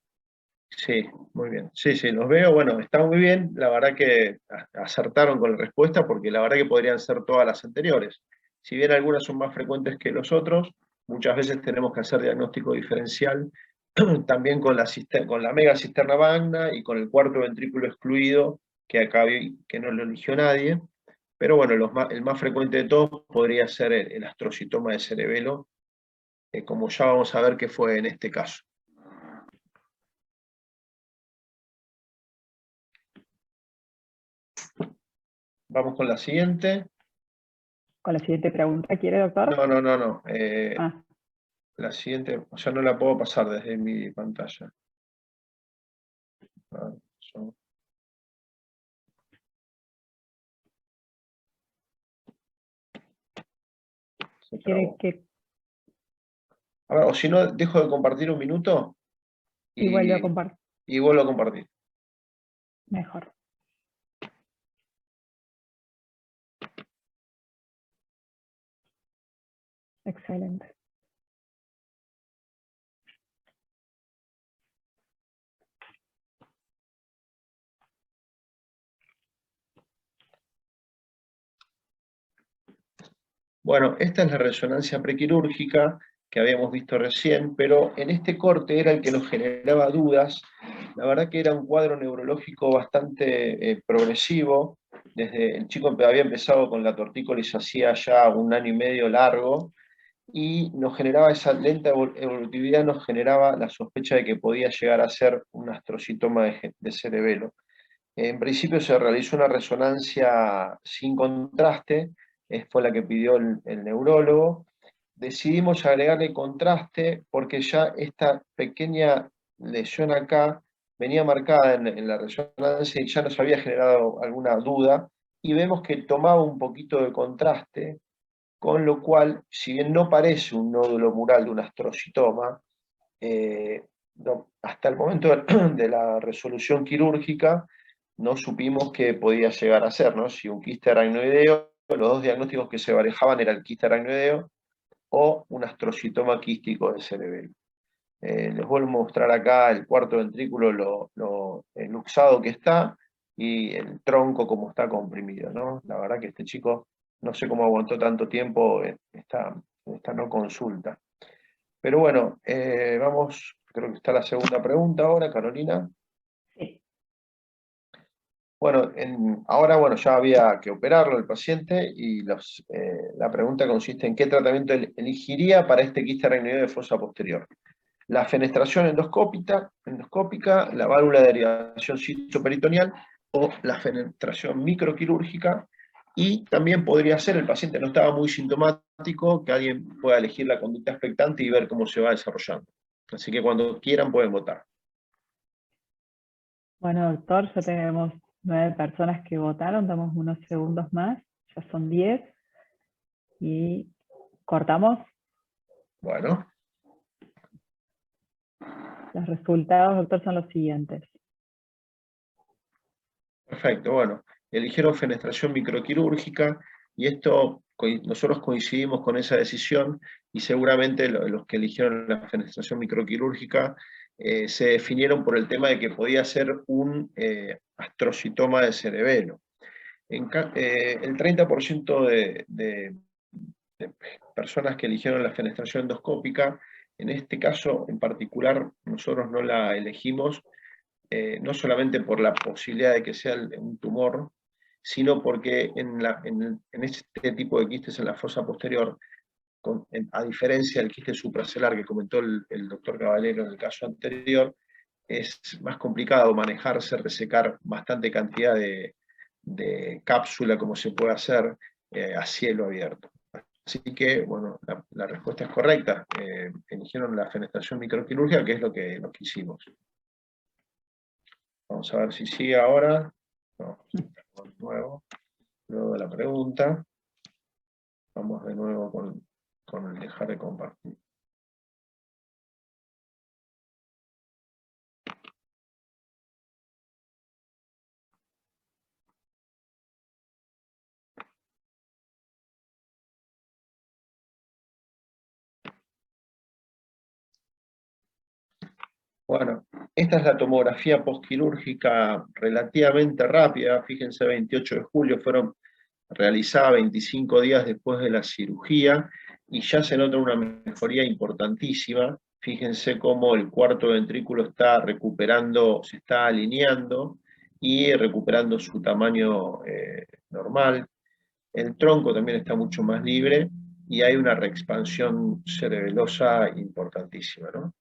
Sí, muy bien. Sí, los veo. Bueno, está muy bien. La verdad que acertaron con la respuesta, porque la verdad que podrían ser todas las anteriores. Si bien algunas son más frecuentes que los otros, muchas veces tenemos que hacer diagnóstico diferencial también con la megacisterna magna y con el cuarto ventrículo excluido, que acá vi que no lo eligió nadie. Pero bueno, el más frecuente de todos podría ser el astrocitoma de cerebelo, como ya vamos a ver que fue en este caso. Vamos con la siguiente. ¿Con la siguiente pregunta quiere, doctor? No. Ah, La siguiente, o sea, no la puedo pasar desde mi pantalla. ¿quiere que A ver, o si no, dejo de compartir un minuto y vuelva a compartir? y vuelvo a compartir. Mejor. Excelente. Bueno, esta es la resonancia prequirúrgica que habíamos visto recién, pero en este corte era el que nos generaba dudas. La verdad que era un cuadro neurológico bastante progresivo. Desde el chico había empezado con la tortícolis hacía ya 1 año y medio largo, y nos generaba esa lenta evolutividad, nos generaba la sospecha de que podía llegar a ser un astrocitoma de cerebelo. En principio se realizó una resonancia sin contraste, fue la que pidió el neurólogo. Decidimos agregarle contraste porque ya esta pequeña lesión acá venía marcada en la resonancia y ya nos había generado alguna duda, y vemos que tomaba un poquito de contraste, con lo cual, si bien no parece un nódulo mural de un astrocitoma, hasta el momento de la resolución quirúrgica no supimos qué podía llegar a ser, ¿no? Si un quiste aracnoideo, los dos diagnósticos que se barajaban era el quiste aracnoideo o un astrocitoma quístico de cerebelo. Les vuelvo a mostrar acá el cuarto ventrículo, lo luxado que está, y el tronco como está comprimido, ¿no? La verdad que este chico no sé cómo aguantó tanto tiempo esta no consulta. Pero bueno, vamos, creo que está la segunda pregunta ahora, Carolina. Sí. Bueno, ahora ya había que operarlo el paciente, y la pregunta consiste en qué tratamiento elegiría para este quiste aracnoideo de fosa posterior. La fenestración endoscópica, la válvula de derivación citoperitoneal o la fenestración microquirúrgica, y también podría ser, el paciente no estaba muy sintomático, que alguien pueda elegir la conducta expectante y ver cómo se va desarrollando. Así que cuando quieran pueden votar. Bueno, doctor, ya tenemos 9 personas que votaron, damos unos segundos más, ya son 10, y cortamos. Bueno. Los resultados, doctor, son los siguientes. Perfecto, bueno, eligieron fenestración microquirúrgica, y esto nosotros coincidimos con esa decisión, y seguramente los que eligieron la fenestración microquirúrgica se definieron por el tema de que podía ser un astrocitoma de cerebelo. El 30% de personas que eligieron la fenestración endoscópica, en este caso en particular nosotros no la elegimos, no solamente por la posibilidad de que sea un tumor, sino porque en este tipo de quistes en la fosa posterior a diferencia del quiste supracelular que comentó el doctor Caballero en el caso anterior, es más complicado manejarse, resecar bastante cantidad de cápsula como se puede hacer a cielo abierto. Así que, bueno, la respuesta es correcta. Eligieron la fenestración microquirúrgica, que es lo que hicimos. Vamos a ver si sigue ahora. No, luego de la pregunta. Vamos de nuevo con el dejar de compartir. Bueno, esta es la tomografía postquirúrgica relativamente rápida. Fíjense, 28 de julio fueron realizada 25 días después de la cirugía y ya se nota una mejoría importantísima. Fíjense cómo el cuarto ventrículo está recuperando, se está alineando y recuperando su tamaño normal. El tronco también está mucho más libre y hay una reexpansión cerebelosa importantísima, ¿no?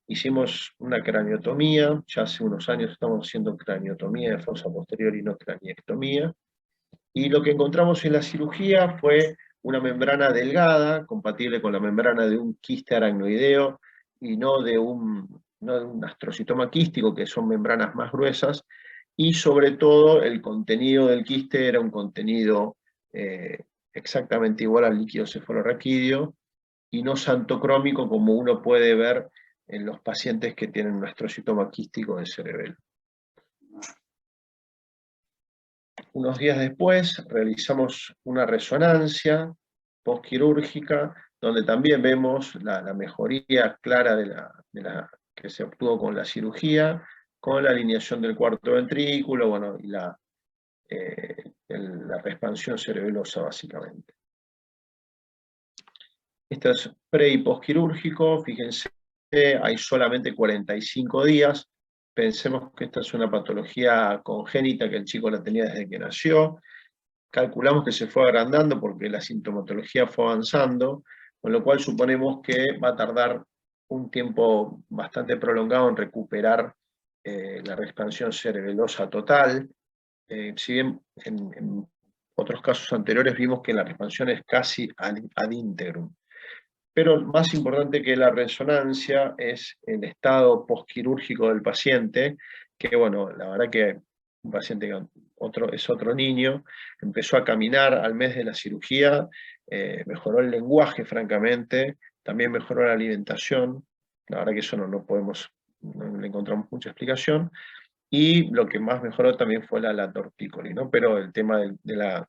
Hicimos una craniotomía, ya hace unos años estamos haciendo craniotomía de fosa posterior y no craniectomía. Y lo que encontramos en la cirugía fue una membrana delgada, compatible con la membrana de un quiste aracnoideo y no de un astrocitoma quístico, que son membranas más gruesas, y sobre todo el contenido del quiste era un contenido exactamente igual al líquido cefalorraquídeo y no xantocrómico como uno puede ver en los pacientes que tienen un astrocitoma quístico de cerebelo. Unos días después realizamos una resonancia postquirúrgica, donde también vemos la mejoría clara que se obtuvo con la cirugía, con la alineación del cuarto ventrículo, bueno, y la reexpansión cerebelosa básicamente. Esto es pre y postquirúrgico, fíjense, hay solamente 45 días. Pensemos que esta es una patología congénita que el chico la tenía desde que nació. Calculamos que se fue agrandando porque la sintomatología fue avanzando, con lo cual suponemos que va a tardar un tiempo bastante prolongado en recuperar la reexpansión cerebelosa total. Si bien en otros casos anteriores vimos que la reexpansión es casi ad integrum. Pero más importante que la resonancia es el estado postquirúrgico del paciente, que bueno, la verdad que un paciente es otro niño, empezó a caminar al mes de la cirugía, mejoró el lenguaje francamente, también mejoró la alimentación, la verdad que eso no le encontramos mucha explicación, y lo que más mejoró también fue la tortícolis, ¿no? Pero el tema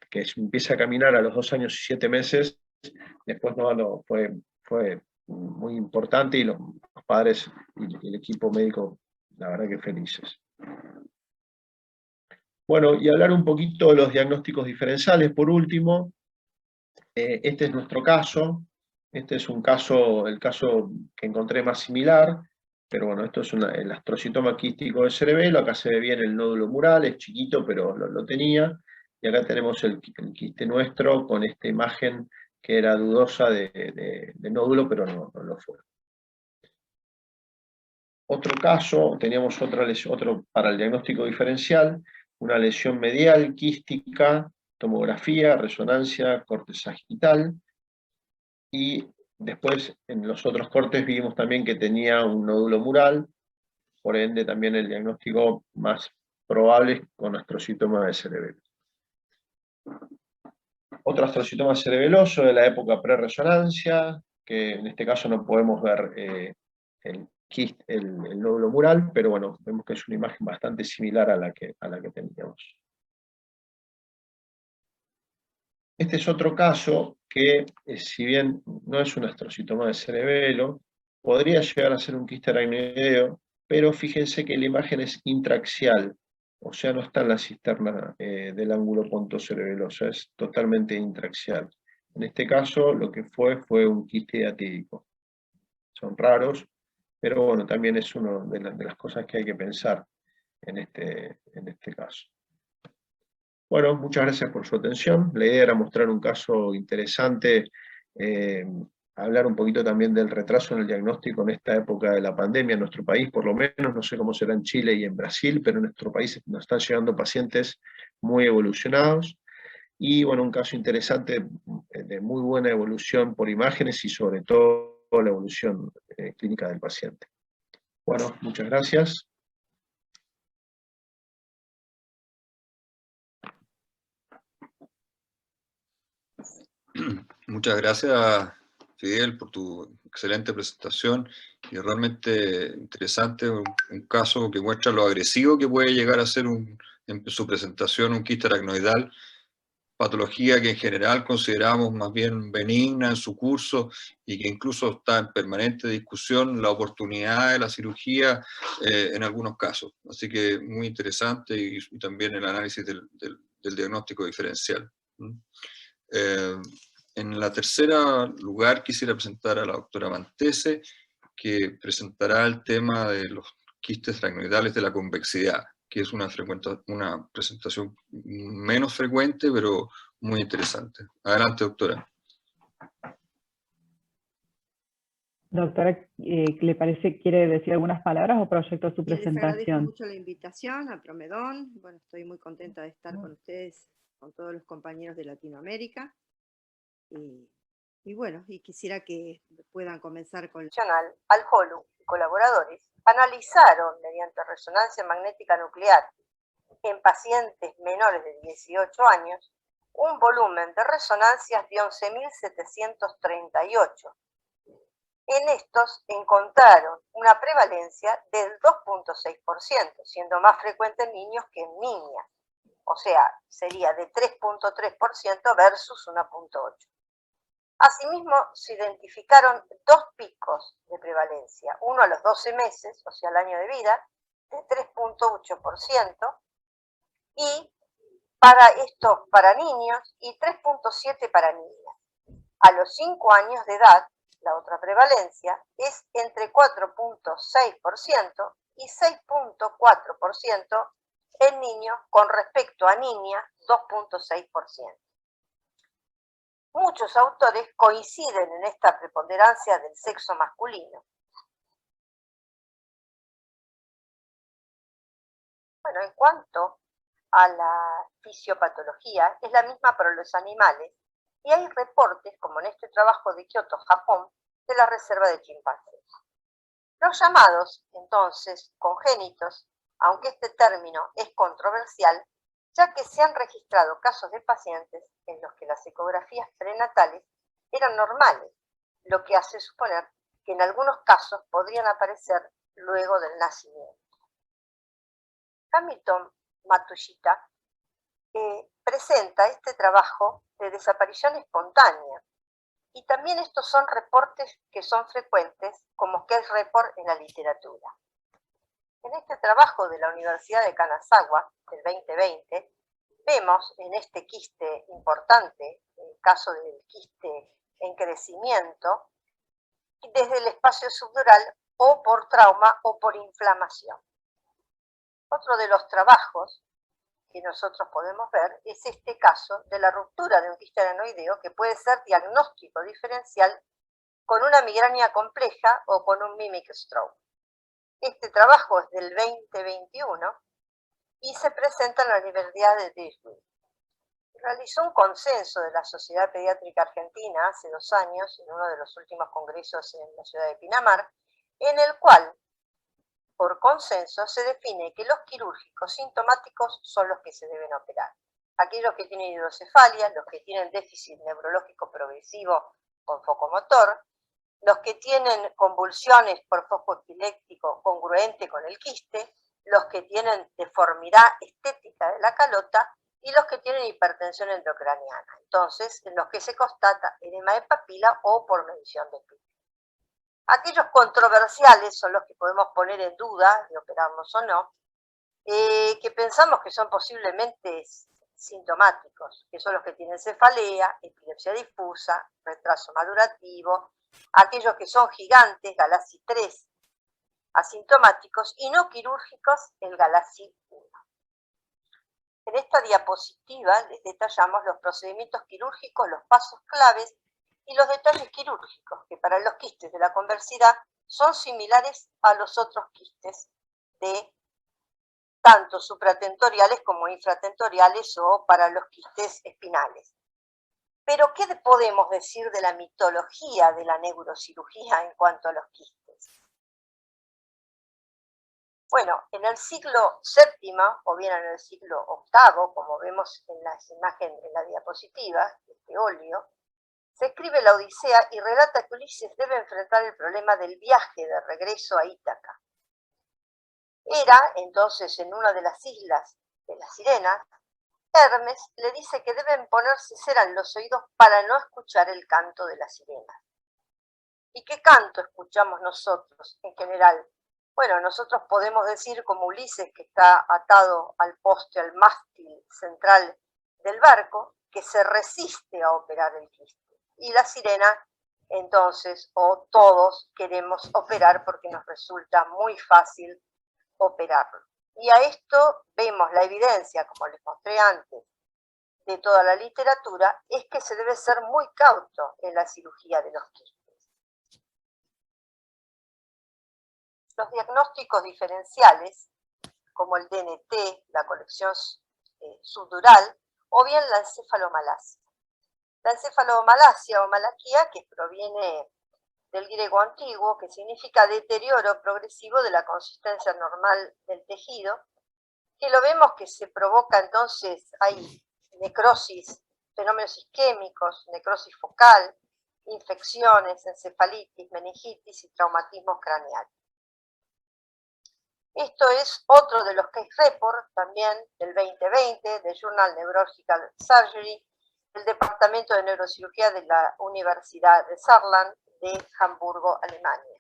que empieza a caminar a los 2 años y 7 meses, después fue muy importante y los padres y el equipo médico, la verdad que felices. Bueno, y hablar un poquito de los diagnósticos diferenciales, por último. Este es nuestro caso. Este es el caso que encontré más similar, pero bueno, esto es el astrocitoma quístico de cerebelo. Acá se ve bien el nódulo mural, es chiquito, pero lo tenía. Y acá tenemos el quiste nuestro con esta imagen que era dudosa de nódulo, pero no lo fue. Otro caso, teníamos otro para el diagnóstico diferencial, una lesión medial quística, tomografía, resonancia, corte sagital, y después en los otros cortes vimos también que tenía un nódulo mural, por ende también el diagnóstico más probable es con astrocitoma de cerebelo. Otro astrocitoma cerebeloso de la época pre-resonancia, que en este caso no podemos ver el nódulo mural, pero bueno, vemos que es una imagen bastante similar a la que teníamos. Este es otro caso que, si bien no es un astrocitoma de cerebelo, podría llegar a ser un quiste aracnoideo, pero fíjense que la imagen es intraaxial, o sea, no está en la cisterna del ángulo pontocerebeloso, es totalmente intraaxial. En este caso, lo que fue un quiste atípico. Son raros, pero bueno, también es una de las cosas que hay que pensar en este caso. Bueno, muchas gracias por su atención. La idea era mostrar un caso interesante hablar un poquito también del retraso en el diagnóstico en esta época de la pandemia en nuestro país, por lo menos, no sé cómo será en Chile y en Brasil, pero en nuestro país nos están llegando pacientes muy evolucionados, y bueno, un caso interesante de muy buena evolución por imágenes y sobre todo la evolución clínica del paciente. Bueno, muchas gracias. Muchas gracias, Fidel, por tu excelente presentación y realmente interesante, un caso que muestra lo agresivo que puede llegar a ser en su presentación un quiste aracnoidal, patología que en general consideramos más bien benigna en su curso y que incluso está en permanente discusión la oportunidad de la cirugía en algunos casos. Así que muy interesante y también el análisis del diagnóstico diferencial. En la tercera lugar quisiera presentar a la doctora Mantese, que presentará el tema de los quistes aracnoidales de la convexidad, que es una presentación menos frecuente, pero muy interesante. Adelante, doctora. Doctora, ¿le parece, quiere decir algunas palabras o proyecto su Les agradezco presentación? mucho la invitación a Promedón. Bueno, estoy muy contenta de estar con ustedes, con todos los compañeros de Latinoamérica. Y bueno, y quisiera que puedan comenzar con... Al-Holu y colaboradores analizaron mediante resonancia magnética nuclear en pacientes menores de 18 años un volumen de resonancias de 11.738. En estos encontraron una prevalencia del 2.6%, siendo más frecuente en niños que en niñas. O sea, sería de 3.3% versus 1.8%. Asimismo, se identificaron dos picos de prevalencia, uno a los 12 meses, o sea, al año de vida, de 3.8%, y para niños, y 3.7% para niñas. A los 5 años de edad, la otra prevalencia es entre 4.6% y 6.4% en niños con respecto a niñas, 2.6%. Muchos autores coinciden en esta preponderancia del sexo masculino. Bueno, en cuanto a la fisiopatología, es la misma para los animales, y hay reportes, como en este trabajo de Kioto, Japón, de la reserva de chimpancés. Los llamados, entonces, congénitos, aunque este término es controversial, ya que se han registrado casos de pacientes en los que las ecografías prenatales eran normales, lo que hace suponer que en algunos casos podrían aparecer luego del nacimiento. Hamilton Matsushita presenta este trabajo de desaparición espontánea, y también estos son reportes que son frecuentes como case report en la literatura. En este trabajo de la Universidad de Kanazawa del 2020, vemos en este quiste importante, el caso del quiste en crecimiento, desde el espacio subdural o por trauma o por inflamación. Otro de los trabajos que nosotros podemos ver es este caso de la ruptura de un quiste aracnoideo que puede ser diagnóstico diferencial con una migraña compleja o con un mimic stroke. Este trabajo es del 2021 y se presenta en la Universidad de Duisburg. Realizó un consenso de la Sociedad Pediátrica Argentina hace 2 años, en uno de los últimos congresos en la ciudad de Pinamar, en el cual, por consenso, se define que los quirúrgicos sintomáticos son los que se deben operar. Aquellos que tienen hidrocefalia, los que tienen déficit neurológico progresivo con foco motor, los que tienen convulsiones por foco epiléptico congruente con el quiste, los que tienen deformidad estética de la calota y los que tienen hipertensión endocraniana. Entonces, en los que se constata edema de papila o por medición de PIB. Aquellos controversiales son los que podemos poner en duda de operarlos o no, que pensamos que son posiblemente sintomáticos, que son los que tienen cefalea, epilepsia difusa, retraso madurativo, aquellos que son gigantes, Galassi 3, asintomáticos, y no quirúrgicos, el Galassi 1. En esta diapositiva les detallamos los procedimientos quirúrgicos, los pasos claves y los detalles quirúrgicos, que para los quistes de la convexidad son similares a los otros quistes de tanto supratentoriales como infratentoriales o para los quistes espinales. Pero, ¿qué podemos decir de la mitología de la neurocirugía en cuanto a los quistes? Bueno, en el siglo VII, o bien en el siglo VIII, como vemos en la imagen en la diapositiva, este óleo, se escribe la Odisea y relata que Ulises debe enfrentar el problema del viaje de regreso a Ítaca. Era, entonces, en una de las islas de las sirenas, Hermes le dice que deben ponerse cera en los oídos para no escuchar el canto de las sirenas. ¿Y qué canto escuchamos nosotros en general? Bueno, nosotros podemos decir como Ulises, que está atado al poste, al mástil central del barco, que se resiste a operar el quiste. Y la sirena, entonces, o todos queremos operar porque nos resulta muy fácil operarlo. Y a esto vemos la evidencia, como les mostré antes, de toda la literatura, es que se debe ser muy cauto en la cirugía de los quistes. Los diagnósticos diferenciales, como el DNT, la colección subdural, o bien la encefalomalacia. La encefalomalacia o malaquía, que proviene del griego antiguo, que significa deterioro progresivo de la consistencia normal del tejido, que lo vemos que se provoca entonces, hay necrosis, fenómenos isquémicos, necrosis focal, infecciones, encefalitis, meningitis y traumatismos craneales. Esto es otro de los case reports también del 2020, del Journal Neurological Surgery, del Departamento de Neurocirugía de la Universidad de Saarland de Hamburgo, Alemania.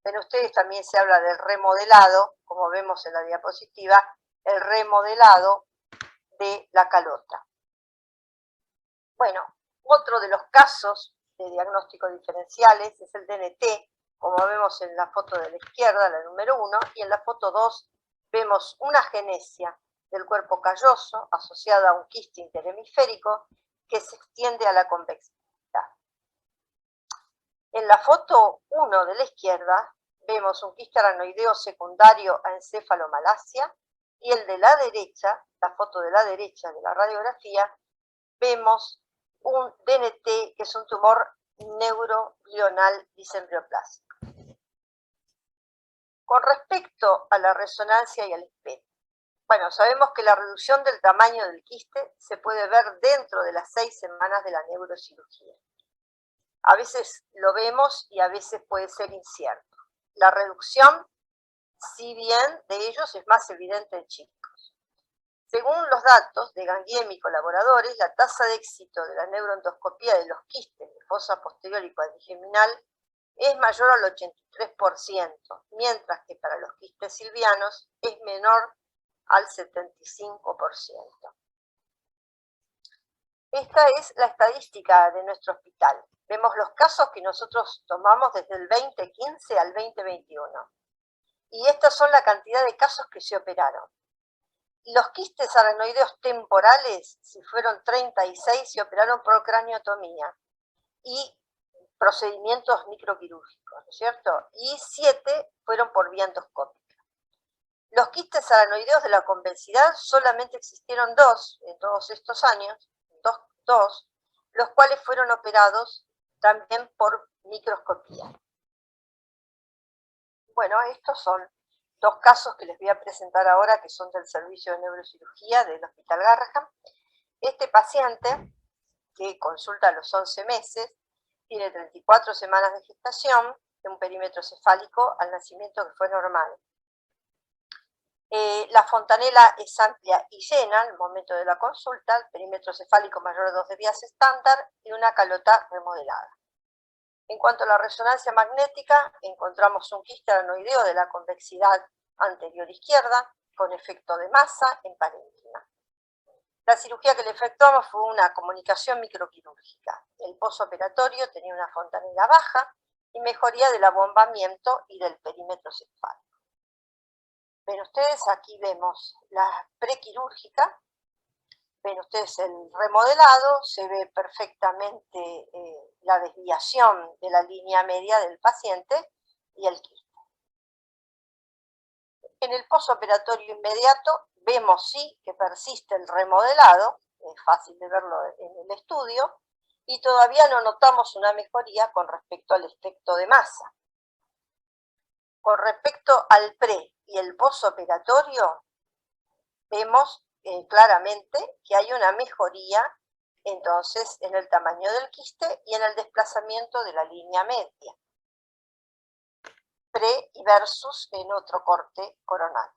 Pero ustedes también se habla del remodelado, como vemos en la diapositiva, el remodelado de la calota. Bueno, otro de los casos de diagnóstico diferenciales es el DNT, como vemos en la foto de la izquierda, la número 1, y en la foto 2 vemos una agenesia del cuerpo calloso asociada a un quiste interhemisférico que se extiende a la convexidad. En la foto 1 de la izquierda vemos un quiste aranoideo secundario a encefalomalacia, y el de la derecha, la foto de la derecha de la radiografía, vemos un DNT que es un tumor neuroglional disembrioplásico. Con respecto a la resonancia y al espejo, bueno, sabemos que la reducción del tamaño del quiste se puede ver dentro de las 6 semanas de la neurocirugía. A veces lo vemos y a veces puede ser incierto. La reducción, si bien de ellos es más evidente en chicos. Según los datos de Ganguiem y colaboradores, la tasa de éxito de la neuroendoscopía de los quistes de fosa posterior y cuadrigeminal es mayor al 83%, mientras que para los quistes silvianos es menor al 75%. Esta es la estadística de nuestro hospital. Vemos los casos que nosotros tomamos desde el 2015 al 2021. Y estas son la cantidad de casos que se operaron. Los quistes aranoideos temporales, si fueron 36, se operaron por craniotomía y procedimientos microquirúrgicos, ¿no es cierto? Y 7 fueron por vía endoscópica. Los quistes aranoideos de la convexidad solamente existieron 2 en todos estos años, dos, los cuales fueron operados también por microscopía. Bueno, estos son 2 casos que les voy a presentar ahora, que son del servicio de neurocirugía del Hospital Garrahan. Este paciente, que consulta a los 11 meses, tiene 34 semanas de gestación, de un perímetro cefálico al nacimiento que fue normal. La fontanela es amplia y llena al momento de la consulta, el perímetro cefálico mayor de 2 de vías estándar y una calota remodelada. En cuanto a la resonancia magnética, encontramos un quiste aranoideo de la convexidad anterior izquierda con efecto de masa en parénquima. La cirugía que le efectuamos fue una comunicación microquirúrgica. El posoperatorio tenía una fontanela baja y mejoría del abombamiento y del perímetro cefálico. Ven ustedes, aquí vemos la prequirúrgica, ven ustedes el remodelado, se ve perfectamente la desviación de la línea media del paciente y el quiste. En el posoperatorio inmediato vemos sí que persiste el remodelado, es fácil de verlo en el estudio, y todavía no notamos una mejoría con respecto al efecto de masa. Con respecto al pre y el posoperatorio, vemos claramente que hay una mejoría entonces en el tamaño del quiste y en el desplazamiento de la línea media, pre y versus en otro corte coronal.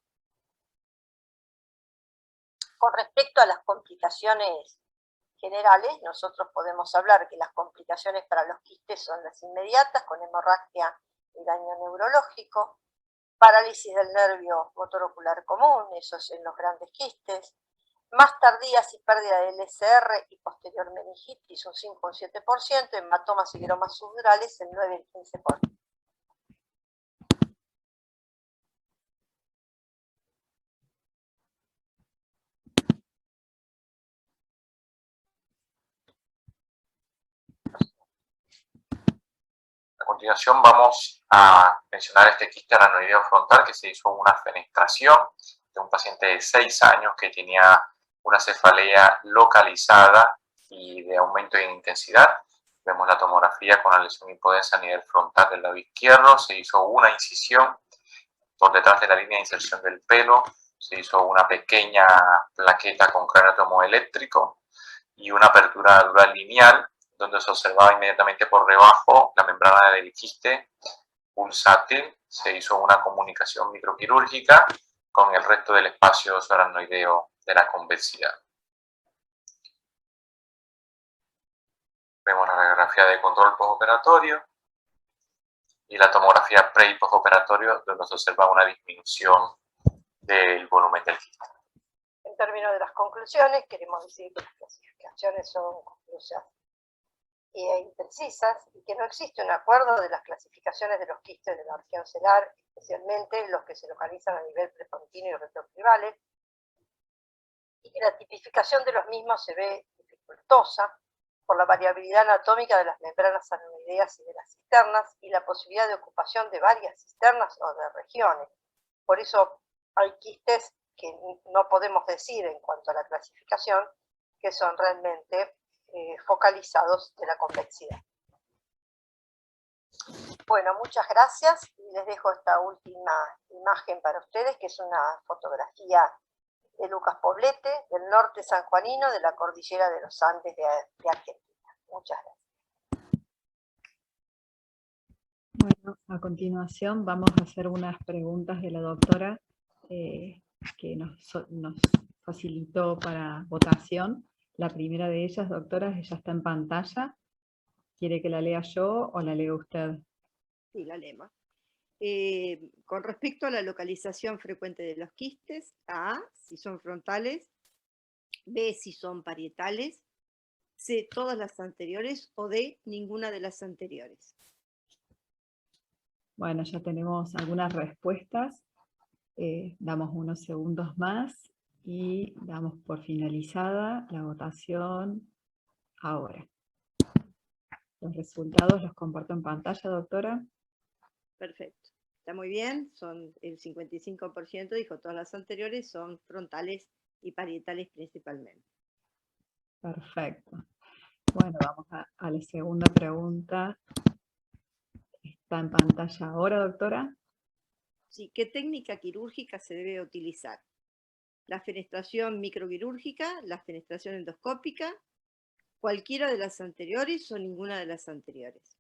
Con respecto a las complicaciones generales, nosotros podemos hablar que las complicaciones para los quistes son las inmediatas, con hemorragia y daño neurológico, parálisis del nervio motor ocular común, eso es en los grandes quistes, más tardías y pérdida de LSR y posterior meningitis un 5 o un 7%, hematomas y gromas subdurales el 9 y el 15%. A continuación vamos a mencionar este quiste aranoideo frontal que se hizo una fenestración de un paciente de 6 años que tenía una cefalea localizada y de aumento de intensidad. Vemos la tomografía con la lesión hipodensa a nivel frontal del lado izquierdo. Se hizo una incisión por detrás de la línea de inserción del pelo. Se hizo una pequeña plaqueta con cráneo tomoeléctrico y una apertura dural lineal, donde se observaba inmediatamente por debajo la membrana del quiste pulsátil. Se hizo una comunicación microquirúrgica con el resto del espacio aranoideo de la convexidad. Vemos la radiografía de control postoperatorio y la tomografía pre y postoperatorio, donde se observa una disminución del volumen del quiste. En términos de las conclusiones, queremos decir que las clasificaciones son conclusas e imprecisas y que no existe un acuerdo de las clasificaciones de los quistes de la región celar, especialmente los que se localizan a nivel prefontino y retrotribales, y que la tipificación de los mismos se ve dificultosa por la variabilidad anatómica de las membranas aranoideas y de las cisternas y la posibilidad de ocupación de varias cisternas o de regiones. Por eso hay quistes que no podemos decir en cuanto a la clasificación que son realmente focalizados de la convexidad. Bueno, muchas gracias y les dejo esta última imagen para ustedes, que es una fotografía de Lucas Poblete, del norte sanjuanino, de la cordillera de los Andes de Argentina. Muchas gracias. Bueno, a continuación vamos a hacer unas preguntas de la doctora que nos facilitó para votación. La primera de ellas, doctora, ya está en pantalla. ¿Quiere que la lea yo o la lee usted? Sí, la leemos. Con respecto a la localización frecuente de los quistes, A, si son frontales, B, si son parietales, C, todas las anteriores, o D, ninguna de las anteriores. Bueno, ya tenemos algunas respuestas. Damos unos segundos más y damos por finalizada la votación ahora. Los resultados los comparto en pantalla, doctora. Perfecto. Está muy bien, son el 55% dijo todas las anteriores, son frontales y parietales principalmente. Perfecto. Bueno, vamos a la segunda pregunta. ¿Está en pantalla ahora, doctora? Sí, ¿qué técnica quirúrgica se debe utilizar? ¿La fenestración microquirúrgica, la fenestración endoscópica, cualquiera de las anteriores o ninguna de las anteriores?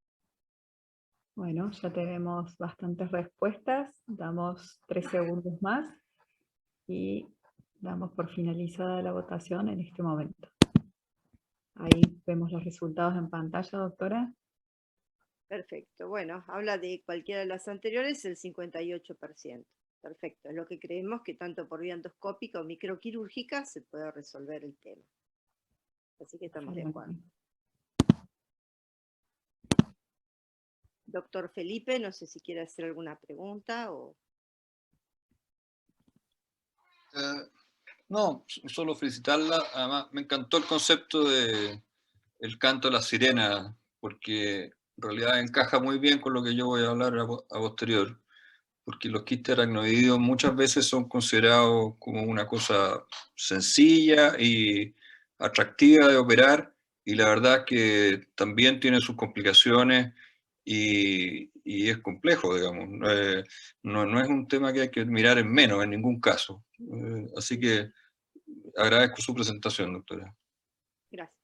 Bueno, ya tenemos bastantes respuestas. Damos 3 segundos más y damos por finalizada la votación en este momento. Ahí vemos los resultados en pantalla, doctora. Perfecto. Bueno, habla de cualquiera de las anteriores el 58%. Perfecto. Es lo que creemos que tanto por vía endoscópica o microquirúrgica se puede resolver el tema. Así que estamos de acuerdo. Doctor Felipe, no sé si quiere hacer alguna pregunta o... No, solo felicitarla. Además, me encantó el concepto de el canto de la sirena porque en realidad encaja muy bien con lo que yo voy a hablar a posterior, porque los quistes aracnoideos muchas veces son considerados como una cosa sencilla y atractiva de operar, y la verdad es que también tiene sus complicaciones y es complejo, digamos. No es un tema que hay que mirar en menos en ningún caso. Así que agradezco su presentación, doctora. Gracias.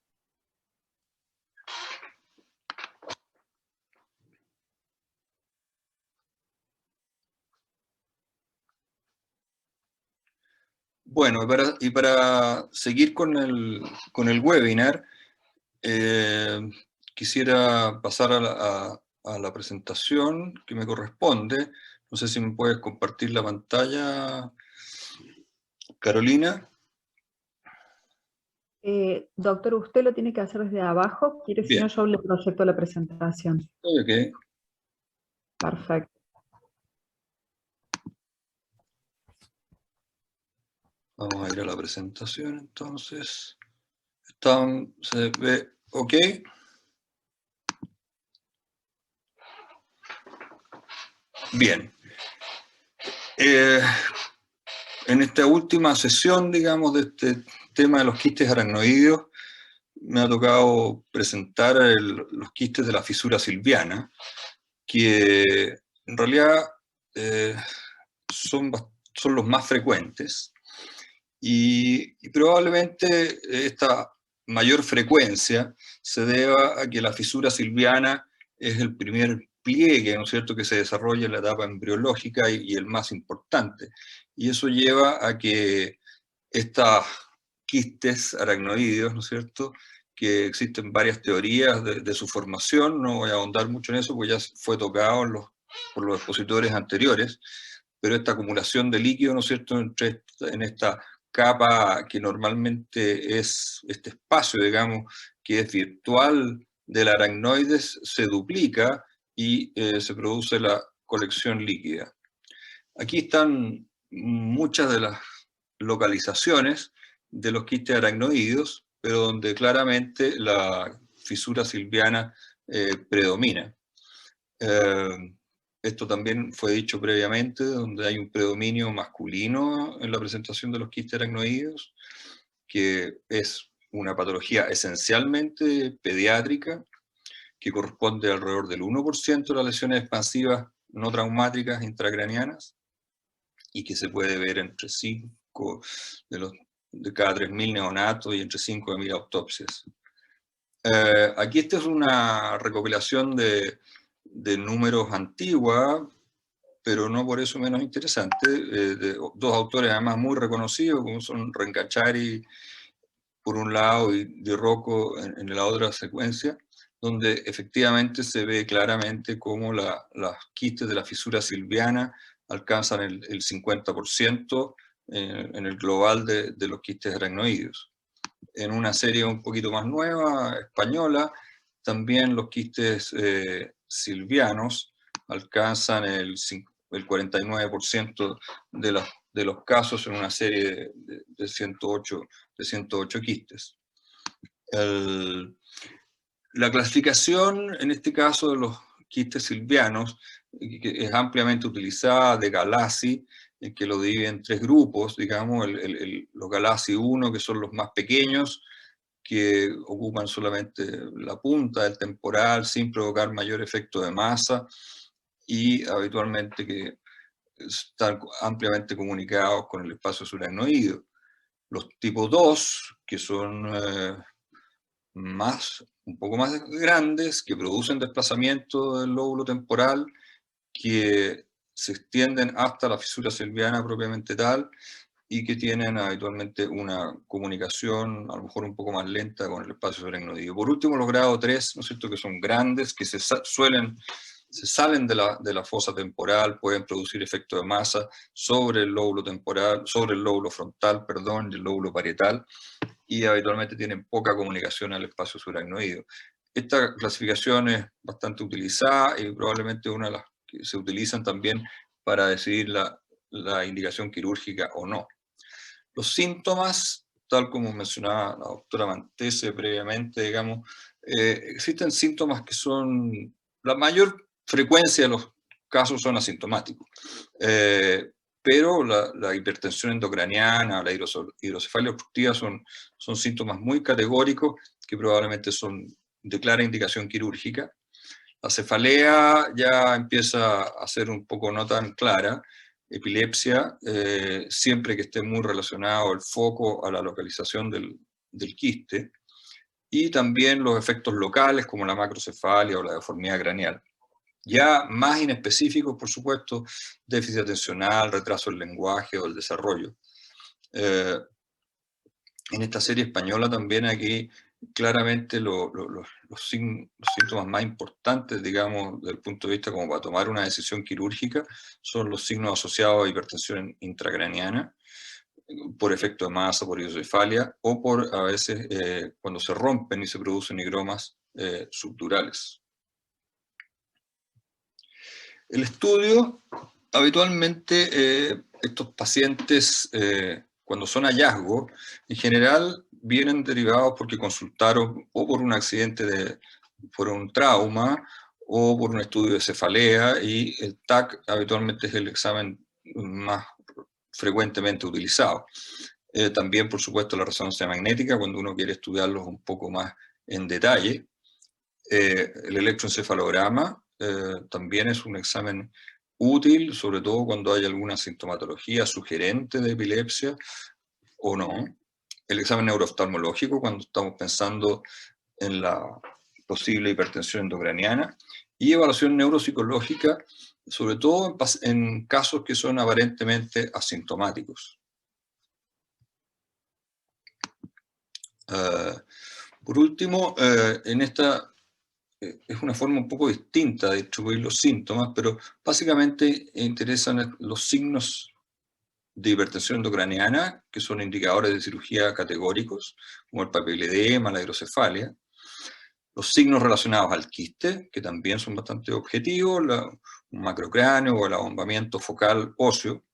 Bueno, y para seguir con el webinar, quisiera pasar a la presentación que me corresponde. No sé si me puedes compartir la pantalla, Carolina. Doctor, usted lo tiene que hacer desde abajo. ¿Quiere? Si no, yo le proyecto la presentación. Ok. Perfecto. Vamos a ir a la presentación, entonces. Se ve ok. Bien. En esta última sesión, digamos, de este tema de los quistes aracnoideos, me ha tocado presentar los quistes de la fisura silviana, que en realidad son los más frecuentes. Y probablemente esta mayor frecuencia se deba a que la fisura silviana es el primer pliegue, ¿no es cierto?, que se desarrolla en la etapa embriológica y el más importante. Y eso lleva a que estas quistes aracnoideos, ¿no es cierto?, que existen varias teorías de su formación, no voy a ahondar mucho en eso, porque ya fue tocado por los expositores anteriores, pero esta acumulación de líquido, ¿no es cierto?, en esta capa que normalmente es este espacio, digamos, que es virtual del aracnoides, se duplica y se produce la colección líquida. Aquí están muchas de las localizaciones de los quistes aracnoideos, pero donde claramente la fisura silviana predomina. Esto también fue dicho previamente, donde hay un predominio masculino en la presentación de los quistes aracnoideos, que es una patología esencialmente pediátrica, que corresponde alrededor del 1% de las lesiones expansivas no traumáticas intracraneanas, y que se puede ver entre 5 de cada 3.000 neonatos y entre 5 de 1.000 autopsias. Aquí esta es una recopilación de números antigua, pero no por eso menos interesante, de dos autores además muy reconocidos, como son Rencachari por un lado y Di Rocco en la otra secuencia, donde efectivamente se ve claramente cómo las quistes de la fisura silviana alcanzan el 50% en el global de los quistes aracnoideos. En una serie un poquito más nueva, española, también los quistes silvianos alcanzan el 49% de los casos en una serie de 108 quistes. La clasificación, en este caso, de los quistes silvianos, que es ampliamente utilizada, de Galassi, que lo divide en 3 grupos, digamos, los Galassi 1, que son los más pequeños, que ocupan solamente la punta del temporal sin provocar mayor efecto de masa, y habitualmente que están ampliamente comunicados con el espacio subaracnoideo. Los tipo 2, que son un poco más grandes, que producen desplazamiento del lóbulo temporal, que se extienden hasta la fisura silviana propiamente tal, y que tienen habitualmente una comunicación a lo mejor un poco más lenta con el espacio subaracnoideo. Por último, los grado 3, ¿no es cierto?, que son grandes, que se salen de la fosa temporal, pueden producir efecto de masa sobre el lóbulo temporal, sobre el lóbulo frontal, perdón, y el lóbulo parietal, y habitualmente tienen poca comunicación al espacio subaracnoideo. Esta clasificación es bastante utilizada y probablemente una de las que se utilizan también para decidir la indicación quirúrgica o no. Los síntomas tal como mencionaba la doctora Mantese previamente, digamos, existen síntomas que son, la mayor frecuencia de los casos son asintomáticos, pero la hipertensión endocraniana, la hidrocefalia obstructiva son síntomas muy categóricos que probablemente son de clara indicación quirúrgica. La cefalea ya empieza a ser un poco no tan clara, epilepsia, siempre que esté muy relacionado el foco a la localización del quiste, y también los efectos locales como la macrocefalia o la deformidad craneal. Ya más inespecíficos, por supuesto, déficit atencional, retraso del lenguaje o el desarrollo. En esta serie española también aquí claramente los síntomas más importantes, digamos, desde el punto de vista como para tomar una decisión quirúrgica, son los signos asociados a hipertensión intracraniana, por efecto de masa, por hidrocefalia, o por a veces cuando se rompen y se producen higromas subdurales. El estudio, habitualmente, estos pacientes, cuando son hallazgos, en general vienen derivados porque consultaron o por un accidente, por un trauma, o por un estudio de cefalea, y el TAC habitualmente es el examen más frecuentemente utilizado. También, por supuesto, la resonancia magnética, cuando uno quiere estudiarlos un poco más en detalle. El electroencefalograma también es un examen útil, sobre todo cuando hay alguna sintomatología sugerente de epilepsia o no. El examen neurooftalmológico, cuando estamos pensando en la posible hipertensión endocraniana. Y evaluación neuropsicológica, sobre todo en casos que son aparentemente asintomáticos. Por último, en esta es una forma un poco distinta de distribuir los síntomas, pero básicamente interesan los signos de hipertensión endocraniana, que son indicadores de cirugía categóricos, como el papilledema, la hidrocefalia. Los signos relacionados al quiste, que también son bastante objetivos, un macrocráneo o el abombamiento focal óseo.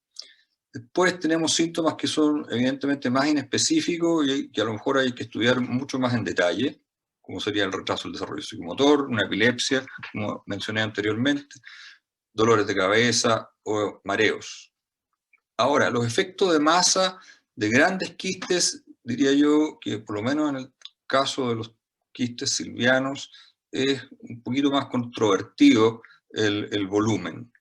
Después tenemos síntomas que son evidentemente más inespecíficos y que a lo mejor hay que estudiar mucho más en detalle, como sería el retraso del desarrollo psicomotor, una epilepsia, como mencioné anteriormente, dolores de cabeza o mareos. Ahora, los efectos de masa de grandes quistes, diría yo que por lo menos en el caso de los quistes silvianos es un poquito más controvertido el volumen.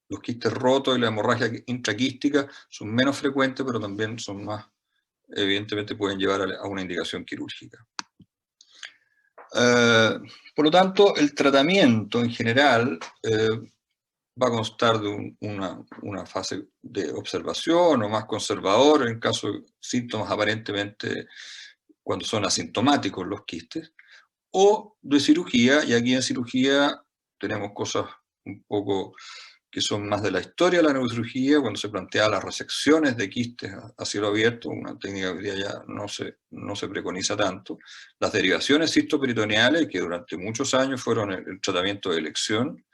Los quistes rotos y la hemorragia intraquística son menos frecuentes, pero también son más, evidentemente pueden llevar a una indicación quirúrgica. Por lo tanto, el tratamiento en general va a constar de una fase de observación o más conservador en caso de síntomas aparentemente cuando son asintomáticos los quistes, o de cirugía, y aquí en cirugía tenemos cosas un poco que son más de la historia de la neurocirugía, cuando se plantea las resecciones de quistes a cielo abierto, una técnica que hoy día ya no se preconiza tanto, las derivaciones cistoperitoneales, que durante muchos años fueron el tratamiento de elección,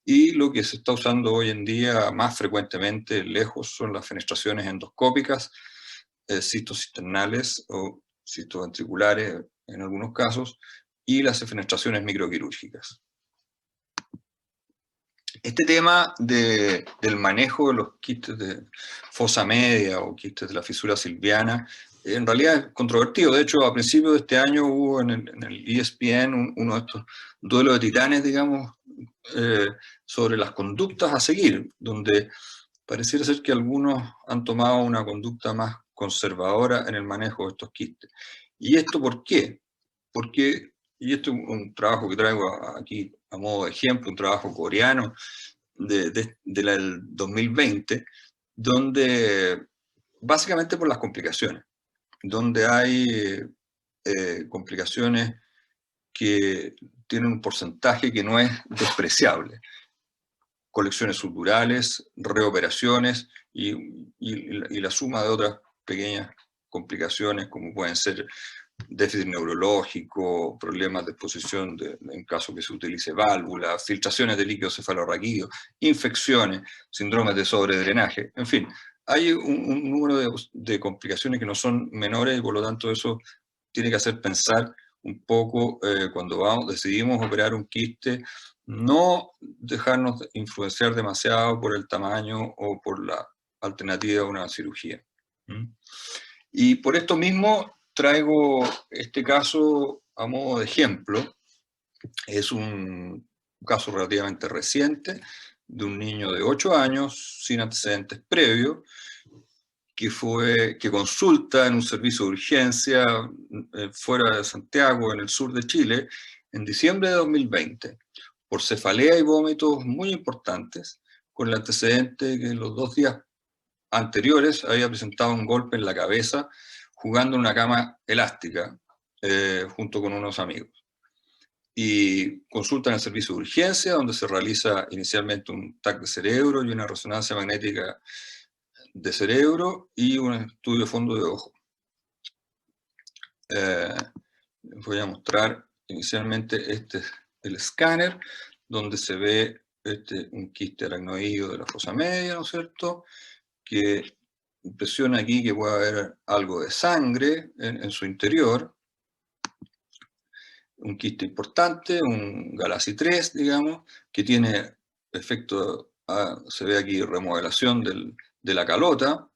y lo que se está usando hoy en día más frecuentemente, lejos, son las fenestraciones endoscópicas, cistocisternales o cistoventriculares en algunos casos, y las fenestraciones microquirúrgicas. Este tema del manejo de los quistes de fosa media o quistes de la fisura silviana, en realidad es controvertido. De hecho, a principios de este año hubo en el ESPN uno de estos duelos de titanes, digamos, sobre las conductas a seguir, donde pareciera ser que algunos han tomado una conducta más conservadora en el manejo de estos quistes. ¿Y esto por qué? Porque, y esto es un trabajo que traigo aquí a modo de ejemplo, un trabajo coreano del 2020, donde básicamente por las complicaciones, donde hay complicaciones que tienen un porcentaje que no es despreciable. Colecciones subdurales, reoperaciones y la suma de otras pequeñas complicaciones como pueden ser déficit neurológico, problemas de exposición en caso que se utilice válvula, filtraciones de líquido cefalorraquídeo, infecciones, síndromes de sobredrenaje, en fin, hay un número de complicaciones que no son menores y por lo tanto eso tiene que hacer pensar un poco cuando decidimos operar un quiste, no dejarnos influenciar demasiado por el tamaño o por la alternativa de una cirugía. Y por esto mismo traigo este caso a modo de ejemplo. Es un caso relativamente reciente de un niño de 8 años sin antecedentes previos que consulta en un servicio de urgencia fuera de Santiago, en el sur de Chile, en diciembre de 2020, por cefalea y vómitos muy importantes, con el antecedente que en los 2 días anteriores había presentado un golpe en la cabeza jugando en una cama elástica junto con unos amigos. Y consulta en el servicio de urgencia, donde se realiza inicialmente un TAC de cerebro y una resonancia magnética de cerebro y un estudio de fondo de ojo. Voy a mostrar inicialmente este es el escáner, donde se ve un quiste aracnoideo de la fosa media, ¿no es cierto?, que impresiona aquí que puede haber algo de sangre en su interior. Un quiste importante, un Galassi 3, digamos, que tiene efecto, se ve aquí remodelación de la calota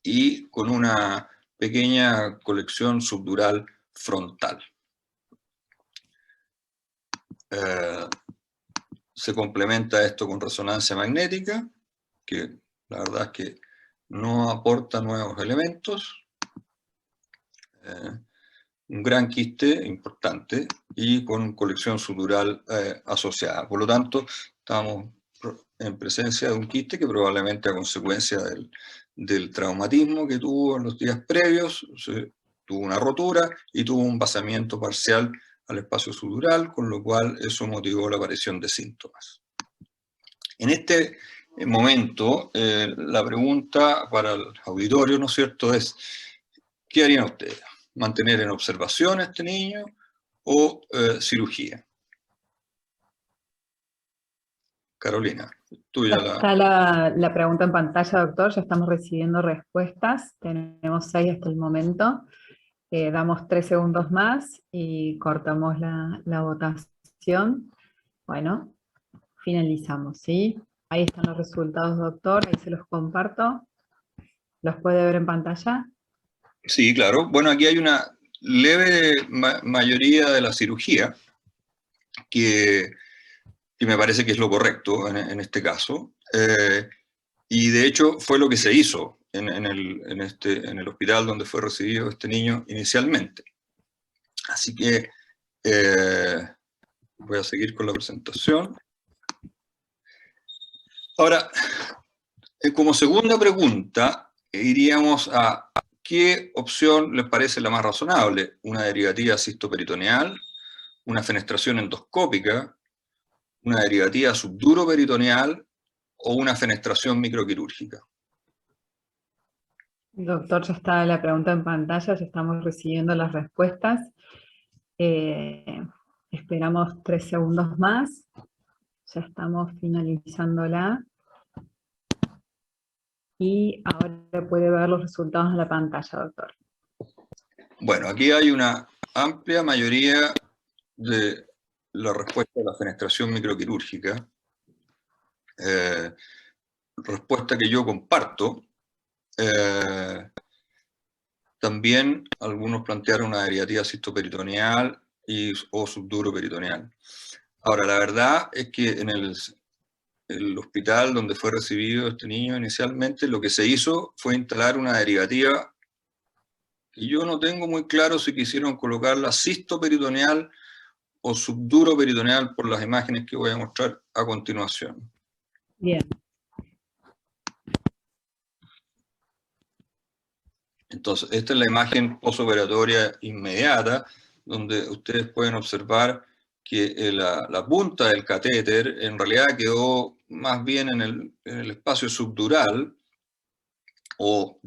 y con una pequeña colección subdural frontal. Se complementa esto con resonancia magnética, que la verdad es que no aporta nuevos elementos. Un gran quiste importante y con colección subdural asociada. Por lo tanto, estamos en presencia de un quiste que probablemente a consecuencia del traumatismo que tuvo en los días previos, tuvo una rotura y tuvo un vaciamiento parcial al espacio subdural, con lo cual eso motivó la aparición de síntomas. En este momento, la pregunta para el auditorio, ¿no es cierto?, es ¿qué harían ustedes? ¿Mantener en observación a este niño o cirugía? Carolina, tuya la... Está la pregunta en pantalla, doctor, ya estamos recibiendo respuestas, tenemos 6 hasta el momento. Damos 3 segundos más y cortamos la votación. Bueno, finalizamos, ¿sí? Ahí están los resultados, doctor, ahí se los comparto. ¿Los puede ver en pantalla? Sí, claro. Bueno, aquí hay una leve mayoría de la cirugía, que me parece que es lo correcto en este caso. Y de hecho fue lo que se hizo en el hospital donde fue recibido este niño inicialmente. Así que voy a seguir con la presentación. Ahora, como segunda pregunta, iríamos a ¿qué opción les parece la más razonable? ¿Una derivativa cistoperitoneal? ¿Una fenestración endoscópica? ¿Una derivativa subduroperitoneal? ¿O una fenestración microquirúrgica? Doctor, ya está la pregunta en pantalla, ya estamos recibiendo las respuestas. Esperamos 3 segundos más. Ya estamos finalizándola. Y ahora puede ver los resultados en la pantalla, doctor. Bueno, aquí hay una amplia mayoría de la respuesta de la fenestración microquirúrgica. Respuesta que yo comparto. También algunos plantearon una derivativa cistoperitoneal o subduroperitoneal. Ahora, la verdad es que en el hospital donde fue recibido este niño inicialmente, lo que se hizo fue instalar una derivativa y yo no tengo muy claro si quisieron colocarla cistoperitoneal o subduroperitoneal por las imágenes que voy a mostrar a continuación. Bien. Entonces, esta es la imagen postoperatoria inmediata, donde ustedes pueden observar que la punta del catéter en realidad quedó más bien en el espacio subdural o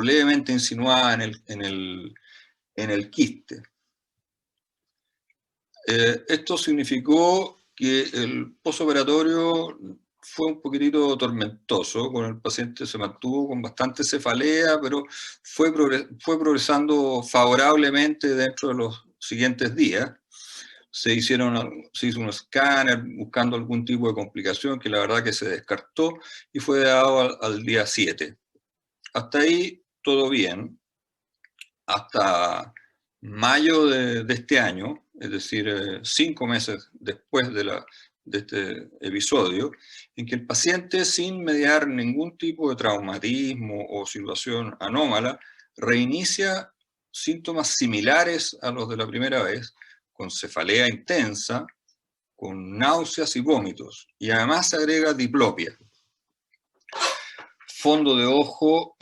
levemente insinuada en el quiste. Esto significó que el postoperatorio fue un poquitito tormentoso. Con el paciente se mantuvo con bastante cefalea, pero fue progresando favorablemente dentro de los siguientes días. Se hizo un escáner buscando algún tipo de complicación que la verdad que se descartó y fue dado al día 7. Hasta ahí todo bien. Hasta mayo de este año, es decir, 5 meses después de este episodio, en que el paciente, sin mediar ningún tipo de traumatismo o situación anómala, reinicia síntomas similares a los de la primera vez, con cefalea intensa, con náuseas y vómitos, y además se agrega diplopia. Fondo de ojo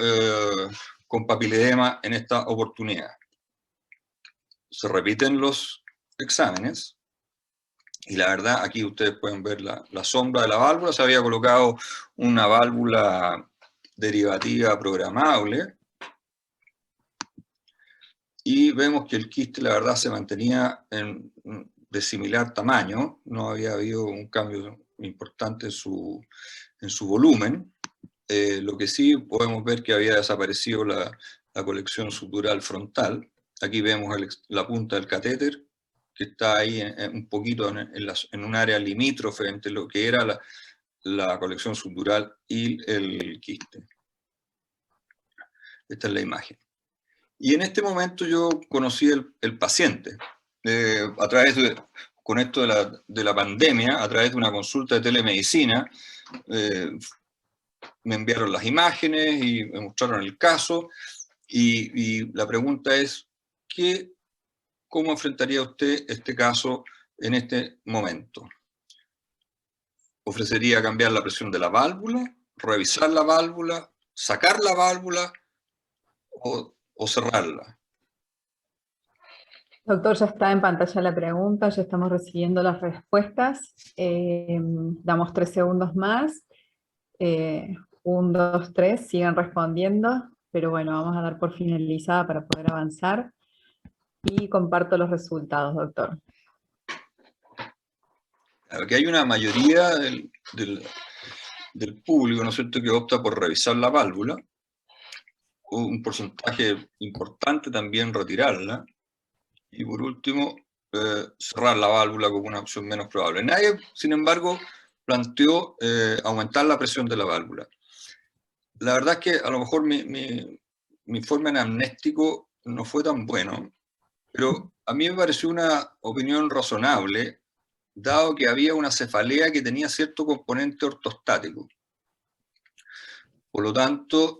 con papiledema en esta oportunidad. Se repiten los exámenes, y la verdad, aquí ustedes pueden ver la sombra de la válvula. Se había colocado una válvula derivativa programable, y vemos que el quiste, la verdad, se mantenía de similar tamaño, no había habido un cambio importante en su volumen. Lo que sí podemos ver que había desaparecido la colección subdural frontal. Aquí vemos la punta del catéter, que está ahí un poquito en un área limítrofe entre lo que era la colección subdural y el quiste. Esta es la imagen. Y en este momento yo conocí el paciente, a través con esto de la pandemia, a través de una consulta de telemedicina. Me enviaron las imágenes y me mostraron el caso, y la pregunta es, ¿cómo enfrentaría usted este caso en este momento? ¿Ofrecería cambiar la presión de la válvula, revisar la válvula, sacar la válvula o cerrarla? Doctor, ya está en pantalla la pregunta, ya estamos recibiendo las respuestas. Damos 3 segundos más. 1, 2, 3, sigan respondiendo, pero bueno, vamos a dar por finalizada para poder avanzar. Y comparto los resultados, doctor. Claro, que hay una mayoría del público, ¿no es cierto?, que opta por revisar la válvula, un porcentaje importante también retirarla, y por último, cerrar la válvula como una opción menos probable. Nadie, sin embargo, planteó aumentar la presión de la válvula. La verdad es que a lo mejor mi informe anamnéstico no fue tan bueno, pero a mí me pareció una opinión razonable, dado que había una cefalea que tenía cierto componente ortostático. Por lo tanto,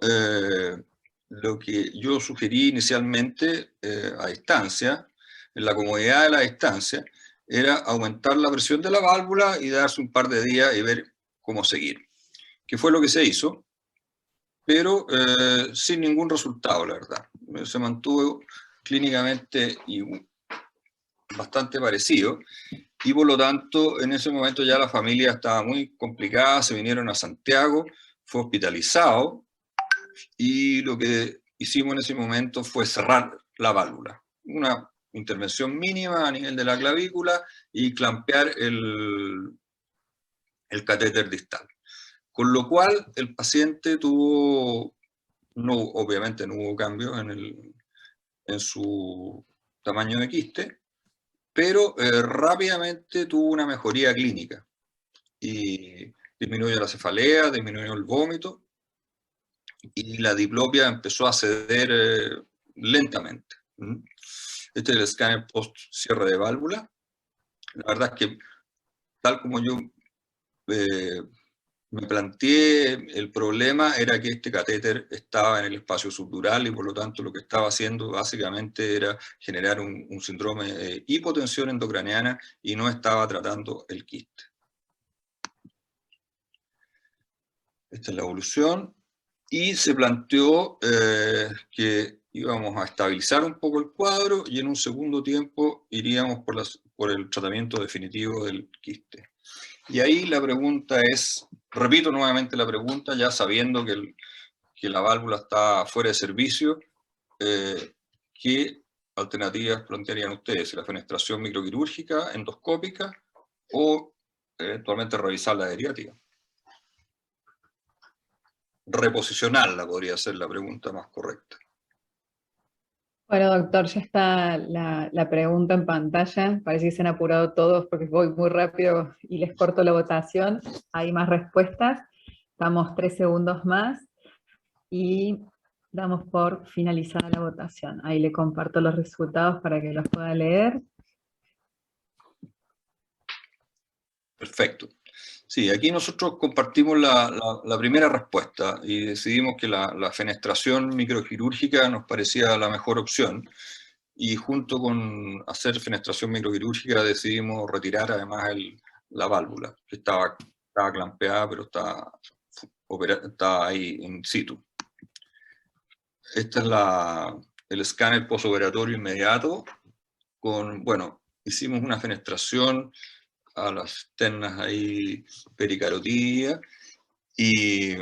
lo que yo sugerí inicialmente a distancia, en la comodidad de la distancia, era aumentar la presión de la válvula y darse un par de días y ver cómo seguir. Que fue lo que se hizo, pero sin ningún resultado, la verdad. Se mantuvo clínicamente bastante parecido, y por lo tanto en ese momento ya la familia estaba muy complicada, se vinieron a Santiago, fue hospitalizado, y lo que hicimos en ese momento fue cerrar la válvula. Una intervención mínima a nivel de la clavícula y clampear el catéter distal. Con lo cual el paciente obviamente no hubo cambio en su tamaño de quiste, pero rápidamente tuvo una mejoría clínica y disminuyó la cefalea, disminuyó el vómito, y la diplopia empezó a ceder lentamente. Este es el escáner post cierre de válvula. La verdad es que, tal como yo me planteé, el problema era que este catéter estaba en el espacio subdural, y por lo tanto lo que estaba haciendo básicamente era generar un síndrome de hipotensión endocraniana, y no estaba tratando el quiste. Esta es la evolución, y se planteó que íbamos a estabilizar un poco el cuadro, y en un segundo tiempo iríamos por el tratamiento definitivo del quiste. Y ahí la pregunta es, repito nuevamente la pregunta, ya sabiendo que la válvula está fuera de servicio, ¿qué alternativas plantearían ustedes? ¿La fenestración microquirúrgica, endoscópica, o eventualmente revisar la derivativa? reposicionarla, podría ser la pregunta más correcta. Bueno, doctor, ya está la pregunta en pantalla. Parece que se han apurado todos porque voy muy rápido y les corto la votación. Hay más respuestas. Damos 3 segundos más y damos por finalizada la votación. Ahí le comparto los resultados para que los pueda leer. Perfecto. Sí, aquí nosotros compartimos la primera respuesta y decidimos que la fenestración microquirúrgica nos parecía la mejor opción, y junto con hacer fenestración microquirúrgica decidimos retirar además la válvula, que estaba clampeada, pero está ahí in situ. Este es el escáner postoperatorio inmediato. Bueno, hicimos una fenestración a las ternas ahí pericarotídeas, y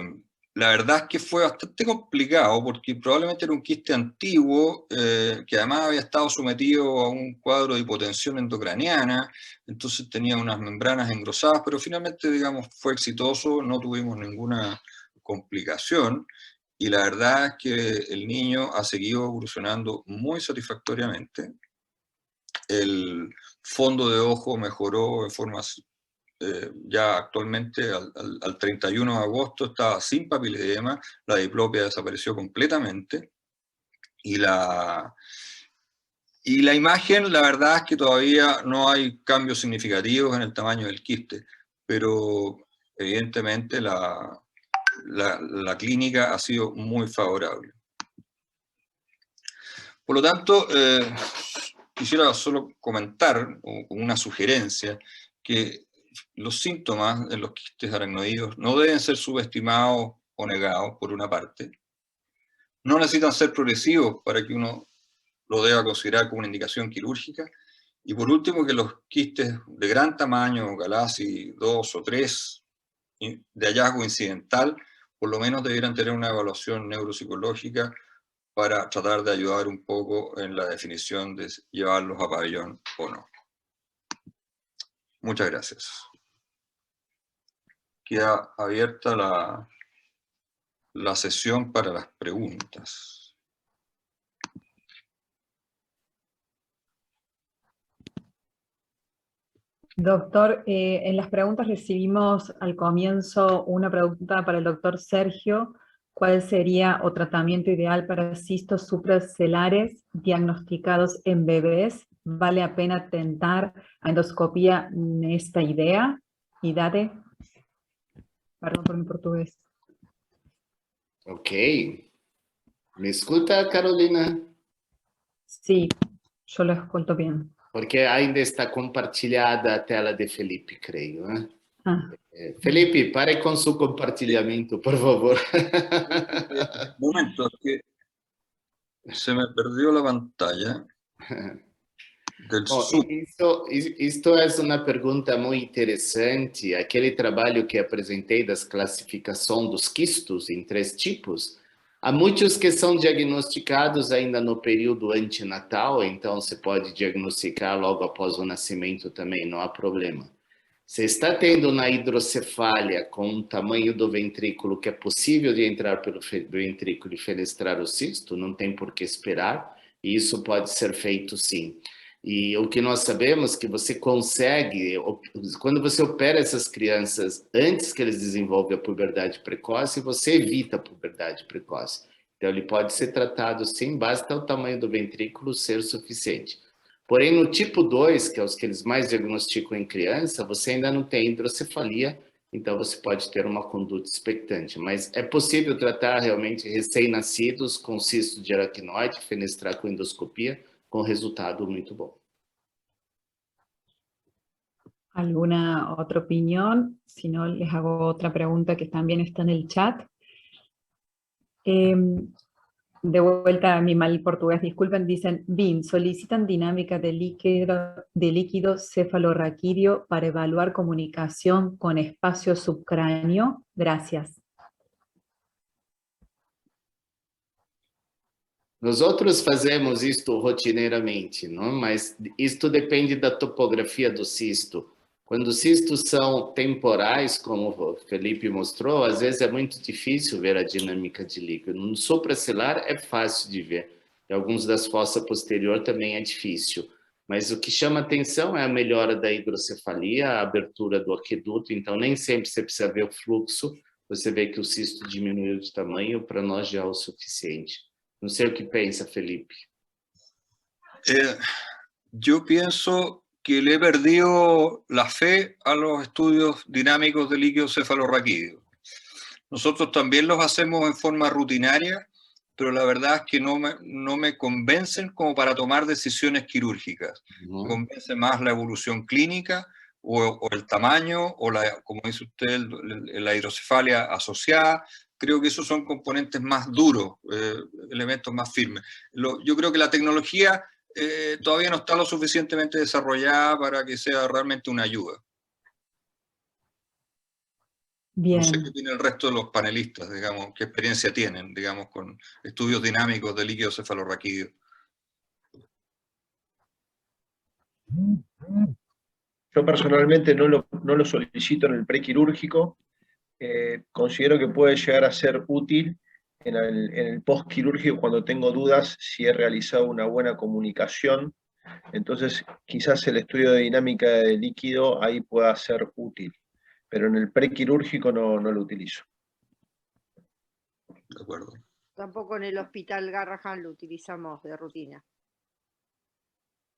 la verdad es que fue bastante complicado porque probablemente era un quiste antiguo que además había estado sometido a un cuadro de hipotensión endocraniana, entonces tenía unas membranas engrosadas, pero finalmente, digamos, fue exitoso, no tuvimos ninguna complicación, y la verdad es que el niño ha seguido evolucionando muy satisfactoriamente. El fondo de ojo mejoró en formas, ya actualmente al 31 de agosto estaba sin papiledema, la diplopia desapareció completamente, y la imagen, la verdad es que todavía no hay cambios significativos en el tamaño del quiste, pero evidentemente la clínica ha sido muy favorable. Por lo tanto, quisiera solo comentar, como una sugerencia, que los síntomas de los quistes aracnoideos no deben ser subestimados o negados, por una parte. No necesitan ser progresivos para que uno lo deba considerar como una indicación quirúrgica. Y por último, que los quistes de gran tamaño, Galassi 2 o 3, de hallazgo incidental, por lo menos debieran tener una evaluación neuropsicológica para tratar de ayudar un poco en la definición de llevarlos a pabellón o no. Muchas gracias. Queda abierta la sesión para las preguntas. Doctor, en las preguntas recibimos al comienzo una pregunta para el doctor Sergio. ¿Cuál sería o tratamiento ideal para cistos supracelares diagnosticados en bebés? ¿Vale la pena tentar a endoscopía en esta idea? Idade. Perdón por mi portugués. Ok. ¿Me escuta, Carolina? Sí, yo lo escucho bien. Porque ainda está compartilhada a tela de Felipe, creio. Né? Ah. Felipe, pare com seu compartilhamento, por favor. Un momento, es que se me perdió la pantalla. Isto é uma pergunta muito interessante. Aquele trabalho que apresentei das classificação dos quistos em 3 tipos, há muitos que são diagnosticados ainda no período antinatal, então você pode diagnosticar logo após o nascimento também, não há problema. Se está tendo uma hidrocefalia com um tamanho do ventrículo que é possível de entrar pelo ventrículo e fenestrar o cisto, não tem por que esperar, e isso pode ser feito sim. E o que nós sabemos é que você consegue, quando você opera essas crianças antes que eles desenvolvam a puberdade precoce, você evita a puberdade precoce. Então ele pode ser tratado sim, basta o tamanho do ventrículo ser suficiente. Porém, no tipo 2, que é os que eles mais diagnosticam em criança, você ainda não tem hidrocefalia, então você pode ter uma conduta expectante. Mas é possível tratar realmente recém-nascidos com cisto de aracnoide, fenestrar com endoscopia, com resultado muito bom. ¿Alguna otra opinión? Si no, les hago otra pregunta que también está en el chat. De vuelta a mi mal portugués, disculpen, dicen, BIM, solicitan dinámica de líquido cefalorraquídeo para evaluar comunicación con espacio subcráneo. Gracias. Nós outros fazemos isto rotineiramente, não? Mas isto depende da topografia do cisto. Quando os cistos são temporais, como o Felipe mostrou, às vezes é muito difícil ver a dinâmica de líquido. No supracelular é fácil de ver. Em alguns das fossas posterior também é difícil. Mas o que chama atenção é a melhora da hidrocefalia, a abertura do aqueduto. Então, nem sempre você precisa ver o fluxo. Você vê que o cisto diminuiu de tamanho, para nós já é o suficiente. Não sei o que pensa, Felipe. Yo pienso que le he perdido la fe a los estudios dinámicos de líquido cefalorraquídeo. Nosotros también los hacemos en forma rutinaria, pero la verdad es que no me convencen como para tomar decisiones quirúrgicas. Me convence más la evolución clínica o el tamaño, o como dice usted, la hidrocefalia asociada. Creo que esos son componentes más duros, elementos más firmes. Yo creo que la tecnología todavía no está lo suficientemente desarrollada para que sea realmente una ayuda. Bien. No sé qué tiene el resto de los panelistas, digamos, qué experiencia tienen, digamos, con estudios dinámicos de líquido cefalorraquídeo. Yo personalmente no lo solicito en el prequirúrgico. Considero que puede llegar a ser útil en el postquirúrgico cuando tengo dudas si he realizado una buena comunicación. Entonces, quizás el estudio de dinámica de líquido ahí pueda ser útil, pero en el prequirúrgico no lo utilizo. De acuerdo. Tampoco en el Hospital Garrahan lo utilizamos de rutina.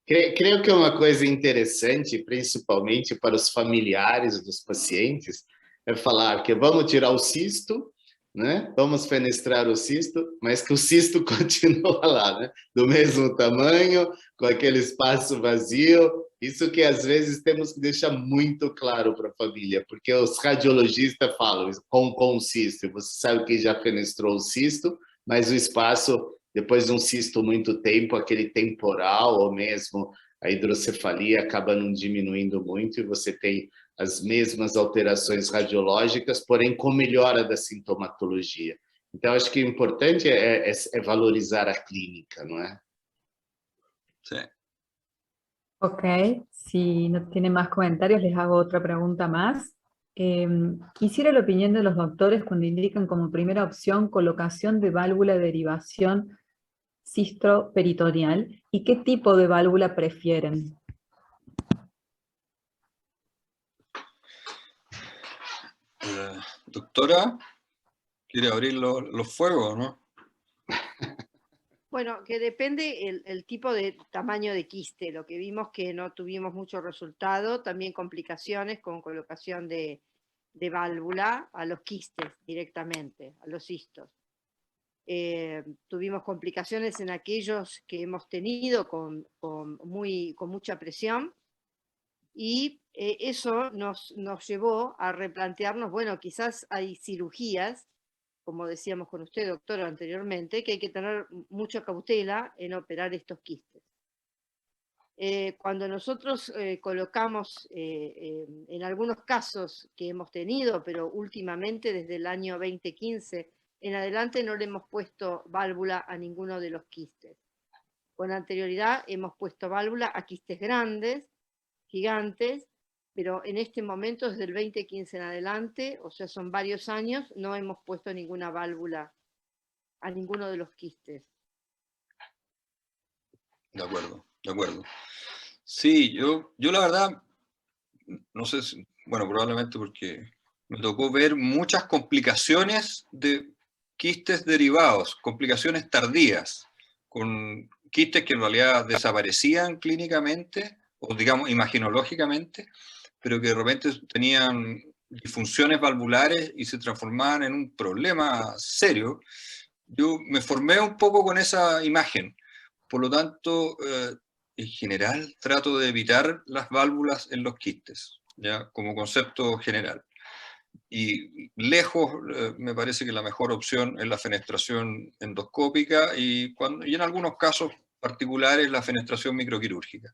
Creio que uma coisa interessante, principalmente para os familiares dos pacientes, é falar que vamos tirar o cisto, né? Vamos fenestrar o cisto, mas que o cisto continua lá, né? Do mesmo tamanho, com aquele espaço vazio. Isso que às vezes temos que deixar muito claro para a família, porque os radiologistas falam com o cisto, você sabe que já fenestrou o cisto, mas o espaço, depois de um cisto muito tempo, aquele temporal ou mesmo a hidrocefalia acaba não diminuindo muito e você tem as mesmas alterações radiológicas, porém com melhora da sintomatologia. Então, acho que o importante é valorizar a clínica, não é? Sí. Ok, si no tienen más comentarios, les hago otra pregunta más. Quisiera la opinión de los doctores cuando indican como primera opción colocación de válvula de derivación cisto-peritoneal y qué tipo de válvula prefieren. Doctora, ¿quiere abrir los fuegos, no? Bueno, que depende el tipo de tamaño de quiste. Lo que vimos que no tuvimos mucho resultado, también complicaciones con colocación de válvula a los quistes directamente, a los cistos. Tuvimos complicaciones en aquellos que hemos tenido con mucha presión y eso nos llevó a replantearnos, bueno, quizás hay cirugías, como decíamos con usted, doctora, anteriormente, que hay que tener mucha cautela en operar estos quistes. Cuando nosotros colocamos, en algunos casos que hemos tenido, pero últimamente desde el año 2015 en adelante no le hemos puesto válvula a ninguno de los quistes. Con anterioridad hemos puesto válvula a quistes grandes, gigantes, pero en este momento, desde el 2015 en adelante, o sea, son varios años, no hemos puesto ninguna válvula a ninguno de los quistes. De acuerdo, de acuerdo. Sí, yo la verdad, no sé si, bueno, probablemente porque me tocó ver muchas complicaciones de quistes derivados, complicaciones tardías, con quistes que en realidad desaparecían clínicamente, o digamos imaginológicamente, pero que de repente tenían disfunciones valvulares y se transformaban en un problema serio. Yo me formé un poco con esa imagen, por lo tanto, en general trato de evitar las válvulas en los quistes, ¿ya? Como concepto general. Y lejos me parece que la mejor opción es la fenestración endoscópica y en algunos casos particulares la fenestración microquirúrgica.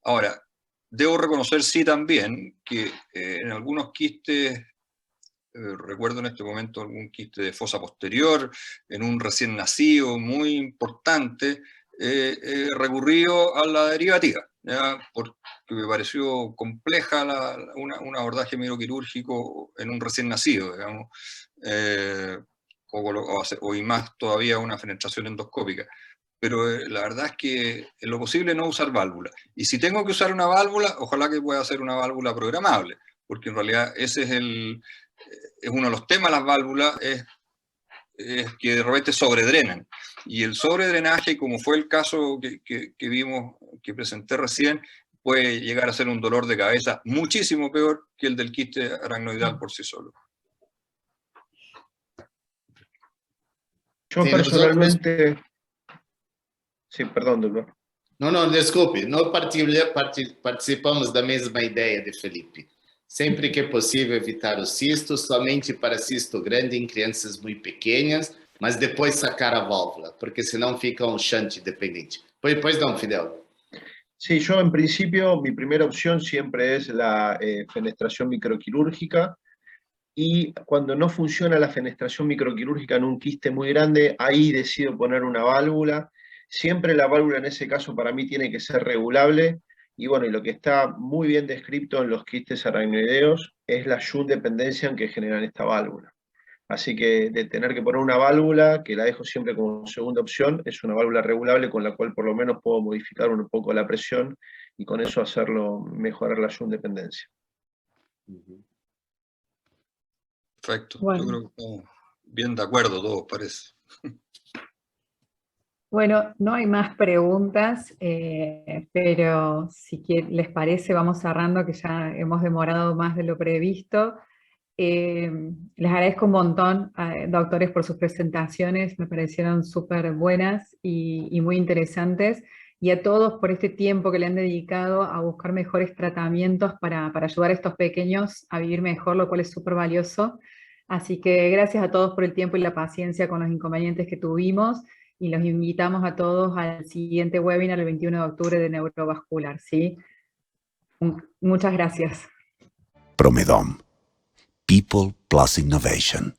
Ahora, debo reconocer sí también que en algunos quistes, recuerdo en este momento algún quiste de fosa posterior, en un recién nacido muy importante, recurrido a la derivativa, ¿ya? Porque me pareció compleja un abordaje microquirúrgico en un recién nacido, digamos, y más todavía una fenestración endoscópica. Pero la verdad es que en lo posible no usar válvula. Y si tengo que usar una válvula, ojalá que pueda ser una válvula programable, porque en realidad ese es uno de los temas de las válvulas, es que de repente sobredrenan. Y el sobredrenaje, como fue el caso que vimos, que presenté recién, puede llegar a ser un dolor de cabeza muchísimo peor que el del quiste aracnoidal por sí solo. Yo Sí, personalmente... Sí, perdón, doctor. Não, desculpe, nós participamos da mesma ideia de Felipe. Sempre que é possível evitar o cisto, somente para cisto grande em crianças muito pequenas, mas depois sacar a válvula, porque senão fica um shunt dependente. Pois não, Fidel. Sí, yo en principio mi primera opción siempre es la fenestración microquirúrgica, y cuando no funciona la fenestración microquirúrgica en un quiste muy grande, ahí decido poner una válvula. Siempre la válvula en ese caso para mí tiene que ser regulable, y bueno, y lo que está muy bien descrito en los quistes aracnoideos es la shunt dependencia en que generan esta válvula. Así que de tener que poner una válvula, que la dejo siempre como segunda opción, es una válvula regulable con la cual por lo menos puedo modificar un poco la presión y con eso hacerlo mejorar la shunt dependencia. Perfecto, Bueno. yo creo que estamos bien de acuerdo todos, parece. Bueno, no hay más preguntas, pero si les parece, vamos cerrando, que ya hemos demorado más de lo previsto. Les agradezco un montón, doctores, por sus presentaciones, me parecieron súper buenas y muy interesantes, y a todos por este tiempo que le han dedicado a buscar mejores tratamientos para ayudar a estos pequeños a vivir mejor, lo cual es súper valioso. Así que gracias a todos por el tiempo y la paciencia con los inconvenientes que tuvimos, y los invitamos a todos al siguiente webinar el 21 de octubre de neurovascular, ¿sí? Muchas gracias. Promedom. People plus Innovation.